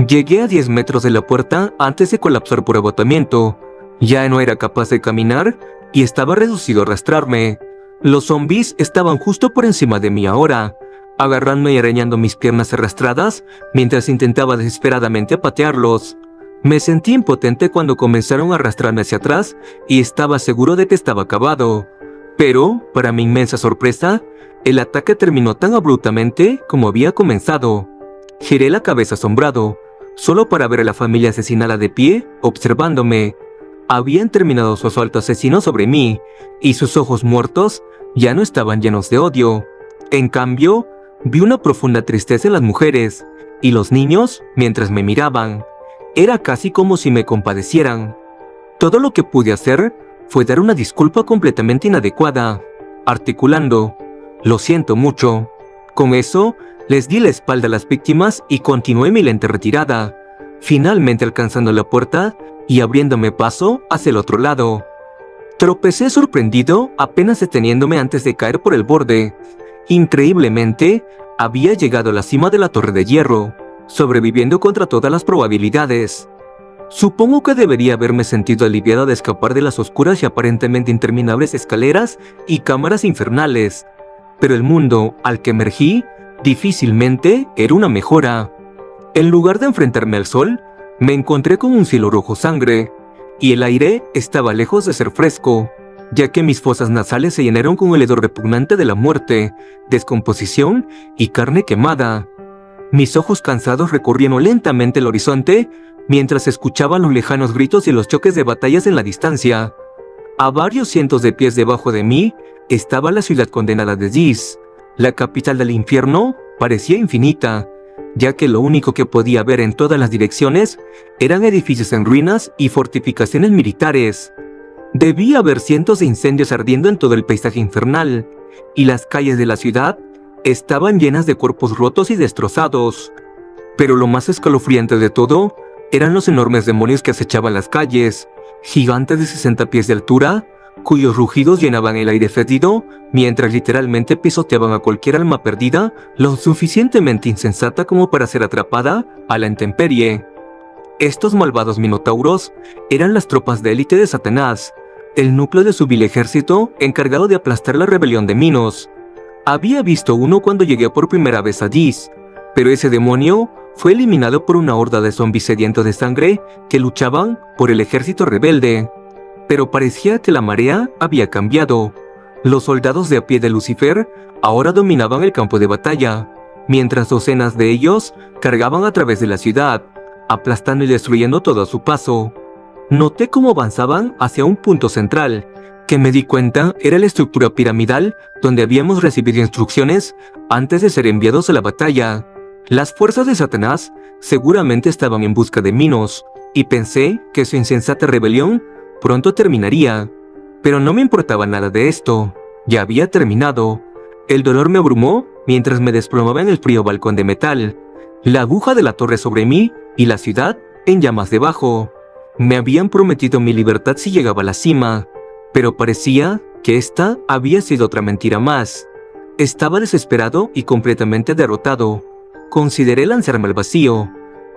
Llegué a 10 metros de la puerta antes de colapsar por agotamiento. Ya no era capaz de caminar y estaba reducido a arrastrarme. Los zombies estaban justo por encima de mí ahora, agarrando y arañando mis piernas arrastradas mientras intentaba desesperadamente patearlos. Me sentí impotente cuando comenzaron a arrastrarme hacia atrás y estaba seguro de que estaba acabado. Pero, para mi inmensa sorpresa, el ataque terminó tan abruptamente como había comenzado. Giré la cabeza asombrado, solo para ver a la familia asesinada de pie, observándome. Habían terminado su asalto asesino sobre mí, y sus ojos muertos ya no estaban llenos de odio. En cambio, vi una profunda tristeza en las mujeres y los niños mientras me miraban. Era casi como si me compadecieran. Todo lo que pude hacer fue dar una disculpa completamente inadecuada, articulando: «Lo siento mucho». Con eso, les di la espalda a las víctimas y continué mi lenta retirada, finalmente alcanzando la puerta y abriéndome paso hacia el otro lado. Tropecé sorprendido, apenas deteniéndome antes de caer por el borde. Increíblemente, había llegado a la cima de la Torre de Hierro, sobreviviendo contra todas las probabilidades. Supongo que debería haberme sentido aliviado de escapar de las oscuras y aparentemente interminables escaleras y cámaras infernales, pero el mundo al que emergí difícilmente era una mejora. En lugar de enfrentarme al sol, me encontré con un cielo rojo sangre, y el aire estaba lejos de ser fresco, ya que mis fosas nasales se llenaron con el hedor repugnante de la muerte, descomposición y carne quemada. Mis ojos cansados recorrieron lentamente el horizonte mientras escuchaba los lejanos gritos y los choques de batallas en la distancia. A varios cientos de pies debajo de mí estaba la ciudad condenada de Ys. La capital del infierno parecía infinita, ya que lo único que podía ver en todas las direcciones eran edificios en ruinas y fortificaciones militares. Debía haber cientos de incendios ardiendo en todo el paisaje infernal, y las calles de la ciudad estaban llenas de cuerpos rotos y destrozados. Pero lo más escalofriante de todo eran los enormes demonios que acechaban las calles, gigantes de 60 pies de altura, cuyos rugidos llenaban el aire fedido, mientras literalmente pisoteaban a cualquier alma perdida lo suficientemente insensata como para ser atrapada a la intemperie. Estos malvados minotauros eran las tropas de élite de Satanás, el núcleo de su vil ejército encargado de aplastar la rebelión de Minos. Había visto uno cuando llegué por primera vez a Ys, pero ese demonio fue eliminado por una horda de zombies sedientos de sangre que luchaban por el ejército rebelde. Pero parecía que la marea había cambiado. Los soldados de a pie de Lucifer ahora dominaban el campo de batalla, mientras docenas de ellos cargaban a través de la ciudad, aplastando y destruyendo todo a su paso. Noté cómo avanzaban hacia un punto central, que me di cuenta era la estructura piramidal donde habíamos recibido instrucciones antes de ser enviados a la batalla. Las fuerzas de Satanás seguramente estaban en busca de Minos, y pensé que su insensata rebelión pronto terminaría. Pero no me importaba nada de esto. Ya había terminado. El dolor me abrumó mientras me desplomaba en el frío balcón de metal, la aguja de la torre sobre mí y la ciudad en llamas debajo. Me habían prometido mi libertad si llegaba a la cima, pero parecía que esta había sido otra mentira más. Estaba desesperado y completamente derrotado. Consideré lanzarme al vacío,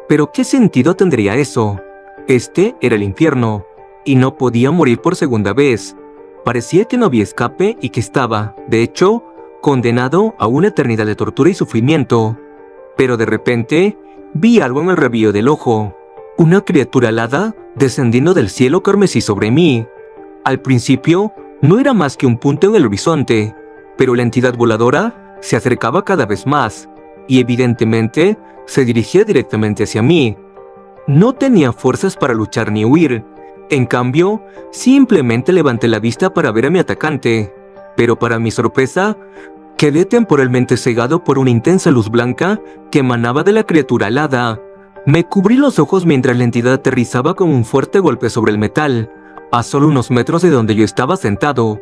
pero ¿qué sentido tendría eso? Este era el infierno, y no podía morir por segunda vez. Parecía que no había escape y que estaba, de hecho, condenado a una eternidad de tortura y sufrimiento. Pero de repente, vi algo en el rabillo del ojo. Una criatura alada descendiendo del cielo carmesí sobre mí. Al principio, no era más que un punto en el horizonte, pero la entidad voladora se acercaba cada vez más, y evidentemente se dirigía directamente hacia mí. No tenía fuerzas para luchar ni huir. En cambio, simplemente levanté la vista para ver a mi atacante. Pero para mi sorpresa, quedé temporalmente cegado por una intensa luz blanca que emanaba de la criatura alada. Me cubrí los ojos mientras la entidad aterrizaba con un fuerte golpe sobre el metal, a solo unos metros de donde yo estaba sentado.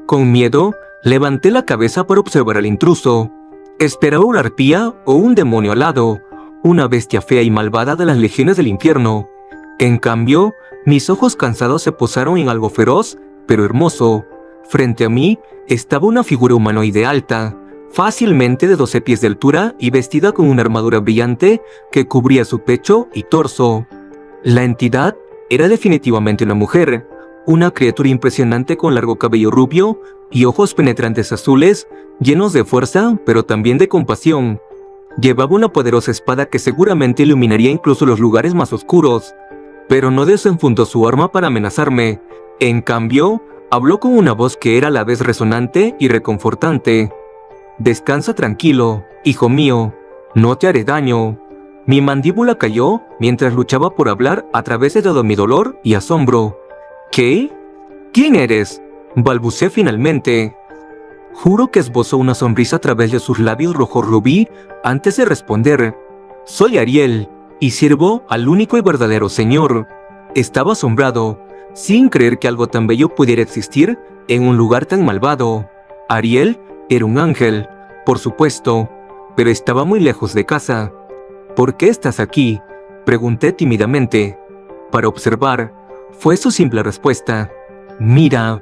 Con miedo, levanté la cabeza para observar al intruso. Esperaba una arpía o un demonio alado, una bestia fea y malvada de las legiones del infierno. En cambio, mis ojos cansados se posaron en algo feroz, pero hermoso. Frente a mí estaba una figura humanoide alta, fácilmente de 12 pies de altura y vestida con una armadura brillante que cubría su pecho y torso. La entidad era definitivamente una mujer, una criatura impresionante con largo cabello rubio y ojos penetrantes azules, llenos de fuerza, pero también de compasión. Llevaba una poderosa espada que seguramente iluminaría incluso los lugares más oscuros, pero no desenfundó su arma para amenazarme. En cambio, habló con una voz que era a la vez resonante y reconfortante. «Descansa tranquilo, hijo mío, no te haré daño». Mi mandíbula cayó mientras luchaba por hablar a través de todo mi dolor y asombro. «¿Qué? ¿Quién eres?», balbuceé finalmente. Juro que esbozó una sonrisa a través de sus labios rojo rubí antes de responder. «Soy Ariel, y sirvo al único y verdadero Señor». Estaba asombrado, sin creer que algo tan bello pudiera existir en un lugar tan malvado. Ariel era un ángel, por supuesto, pero estaba muy lejos de casa. «¿Por qué estás aquí?», pregunté tímidamente. «Para observar», fue su simple respuesta. «Mira».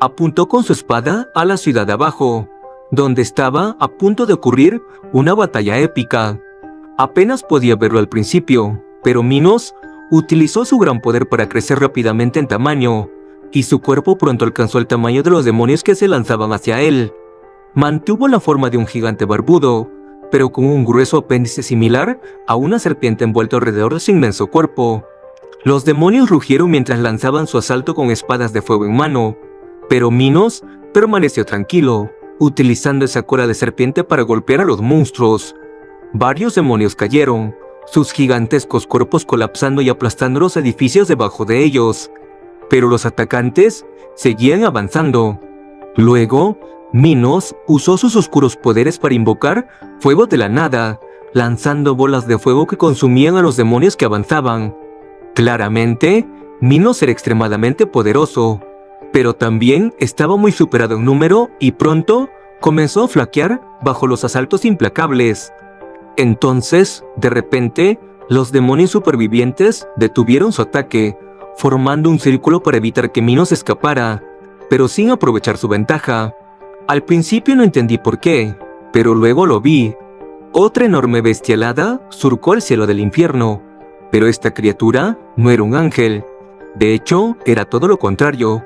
Apuntó con su espada a la ciudad de abajo, donde estaba a punto de ocurrir una batalla épica. Apenas podía verlo al principio, pero Minos utilizó su gran poder para crecer rápidamente en tamaño, y su cuerpo pronto alcanzó el tamaño de los demonios que se lanzaban hacia él. Mantuvo la forma de un gigante barbudo, pero con un grueso apéndice similar a una serpiente envuelto alrededor de su inmenso cuerpo. Los demonios rugieron mientras lanzaban su asalto con espadas de fuego en mano, pero Minos permaneció tranquilo, utilizando esa cola de serpiente para golpear a los monstruos. Varios demonios cayeron, sus gigantescos cuerpos colapsando y aplastando los edificios debajo de ellos. Pero los atacantes seguían avanzando. Luego, Minos usó sus oscuros poderes para invocar fuego de la nada, lanzando bolas de fuego que consumían a los demonios que avanzaban. Claramente, Minos era extremadamente poderoso, pero también estaba muy superado en número y pronto comenzó a flaquear bajo los asaltos implacables. Entonces, de repente, los demonios supervivientes detuvieron su ataque, formando un círculo para evitar que Minos escapara, pero sin aprovechar su ventaja. Al principio no entendí por qué, pero luego lo vi. Otra enorme bestia alada surcó el cielo del infierno, pero esta criatura no era un ángel. De hecho, era todo lo contrario.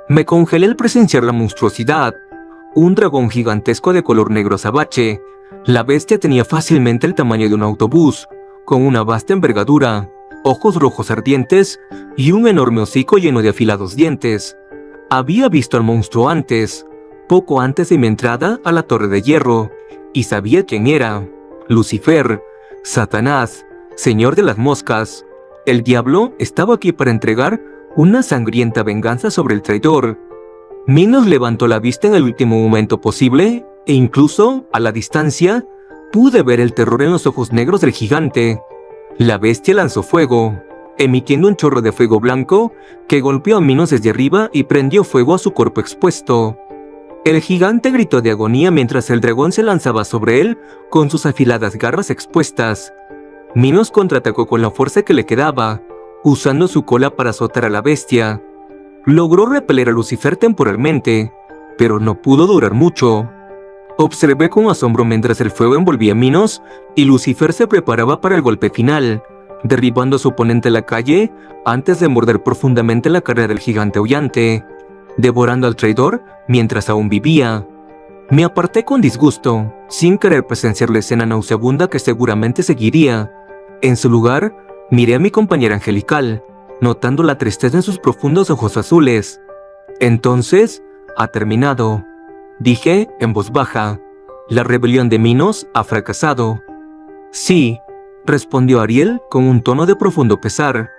Me congelé al presenciar la monstruosidad. Un dragón gigantesco de color negro azabache. La bestia tenía fácilmente el tamaño de un autobús, con una vasta envergadura, ojos rojos ardientes y un enorme hocico lleno de afilados dientes. Había visto al monstruo antes, poco antes de mi entrada a la Torre de Hierro, y sabía quién era: Lucifer, Satanás, señor de las moscas. El diablo estaba aquí para entregar una sangrienta venganza sobre el traidor. Minos levantó la vista en el último momento posible, e incluso, a la distancia, pude ver el terror en los ojos negros del gigante. La bestia lanzó fuego, emitiendo un chorro de fuego blanco que golpeó a Minos desde arriba y prendió fuego a su cuerpo expuesto. El gigante gritó de agonía mientras el dragón se lanzaba sobre él con sus afiladas garras expuestas. Minos contraatacó con la fuerza que le quedaba, usando su cola para azotar a la bestia. Logró repeler a Lucifer temporalmente, pero no pudo durar mucho. Observé con asombro mientras el fuego envolvía a Minos y Lucifer se preparaba para el golpe final, derribando a su oponente en la calle antes de morder profundamente la cara del gigante aullante, devorando al traidor mientras aún vivía. Me aparté con disgusto, sin querer presenciar la escena nauseabunda que seguramente seguiría. En su lugar, miré a mi compañera angelical, notando la tristeza en sus profundos ojos azules. «Entonces, ha terminado», dije en voz baja. La rebelión de Minos ha fracasado. Sí, respondió Ariel con un tono de profundo pesar.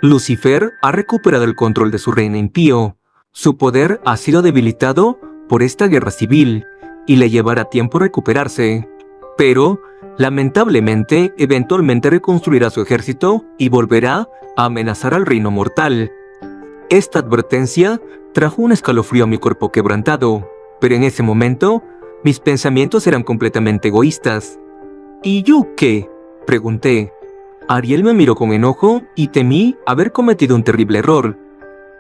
Lucifer ha recuperado el control de su reino impío. Su poder ha sido debilitado por esta guerra civil y le llevará tiempo recuperarse. Pero, lamentablemente, eventualmente reconstruirá su ejército y volverá a amenazar al reino mortal. Esta advertencia trajo un escalofrío a mi cuerpo quebrantado, pero en ese momento, mis pensamientos eran completamente egoístas. ¿Y yo qué?, pregunté. Ariel me miró con enojo y temí haber cometido un terrible error.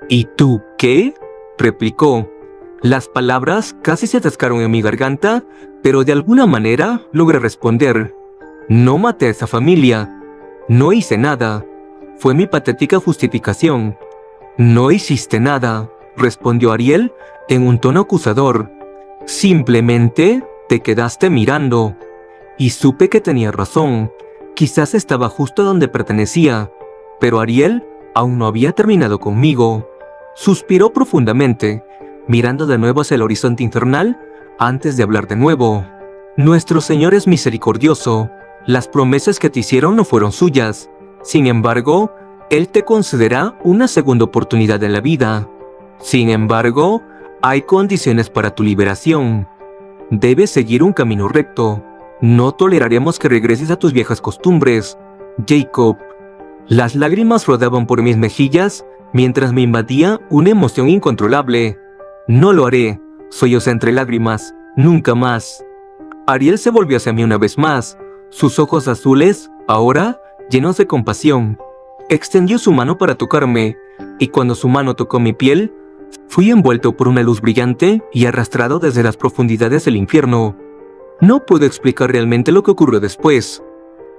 ¿Y tú qué?, replicó. Las palabras casi se atascaron en mi garganta, pero de alguna manera logré responder. No maté a esa familia. No hice nada. Fue mi patética justificación. No hiciste nada, respondió Ariel en un tono acusador. Simplemente te quedaste mirando. Y supe que tenía razón. Quizás estaba justo donde pertenecía, pero Ariel aún no había terminado conmigo. Suspiró profundamente, mirando de nuevo hacia el horizonte infernal antes de hablar de nuevo. Nuestro Señor es misericordioso. Las promesas que te hicieron no fueron suyas. Sin embargo, Él te concederá una segunda oportunidad en la vida. Sin embargo, hay condiciones para tu liberación. Debes seguir un camino recto. No toleraremos que regreses a tus viejas costumbres, Jacob. Las lágrimas rodaban por mis mejillas mientras me invadía una emoción incontrolable. No lo haré, sollocé entre lágrimas, nunca más. Ariel se volvió hacia mí una vez más, sus ojos azules, ahora llenos de compasión. Extendió su mano para tocarme, y cuando su mano tocó mi piel, fui envuelto por una luz brillante y arrastrado desde las profundidades del infierno. No puedo explicar realmente lo que ocurrió después.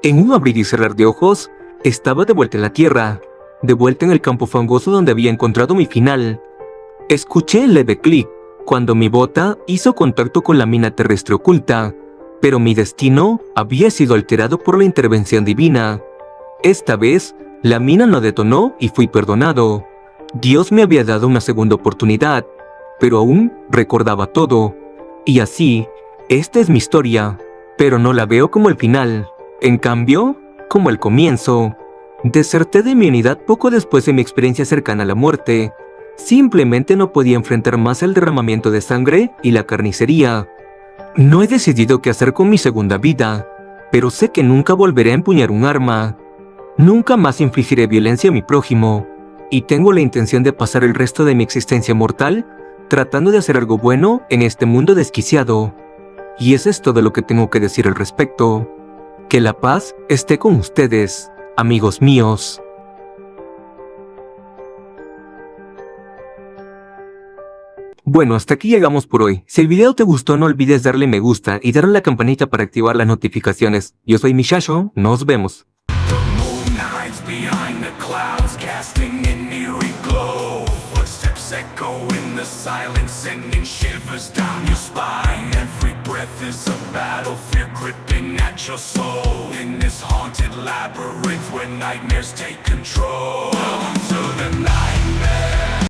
En un abrir y cerrar de ojos, estaba de vuelta en la tierra, de vuelta en el campo fangoso donde había encontrado mi final. Escuché el leve clic cuando mi bota hizo contacto con la mina terrestre oculta, pero mi destino había sido alterado por la intervención divina. Esta vez, la mina no detonó y fui perdonado. Dios me había dado una segunda oportunidad, pero aún recordaba todo. Y así, esta es mi historia, pero no la veo como el final. En cambio, como el comienzo. Deserté de mi unidad poco después de mi experiencia cercana a la muerte. Simplemente no podía enfrentar más el derramamiento de sangre y la carnicería. No he decidido qué hacer con mi segunda vida, pero sé que nunca volveré a empuñar un arma. Nunca más infligiré violencia a mi prójimo, y tengo la intención de pasar el resto de mi existencia mortal tratando de hacer algo bueno en este mundo desquiciado. Y eso es todo lo que tengo que decir al respecto. Que la paz esté con ustedes, amigos míos. Bueno, hasta aquí llegamos por hoy. Si el video te gustó, no olvides darle me gusta y darle a la campanita para activar las notificaciones. Yo soy Mishayo, nos vemos. Nightmares take control. To the night.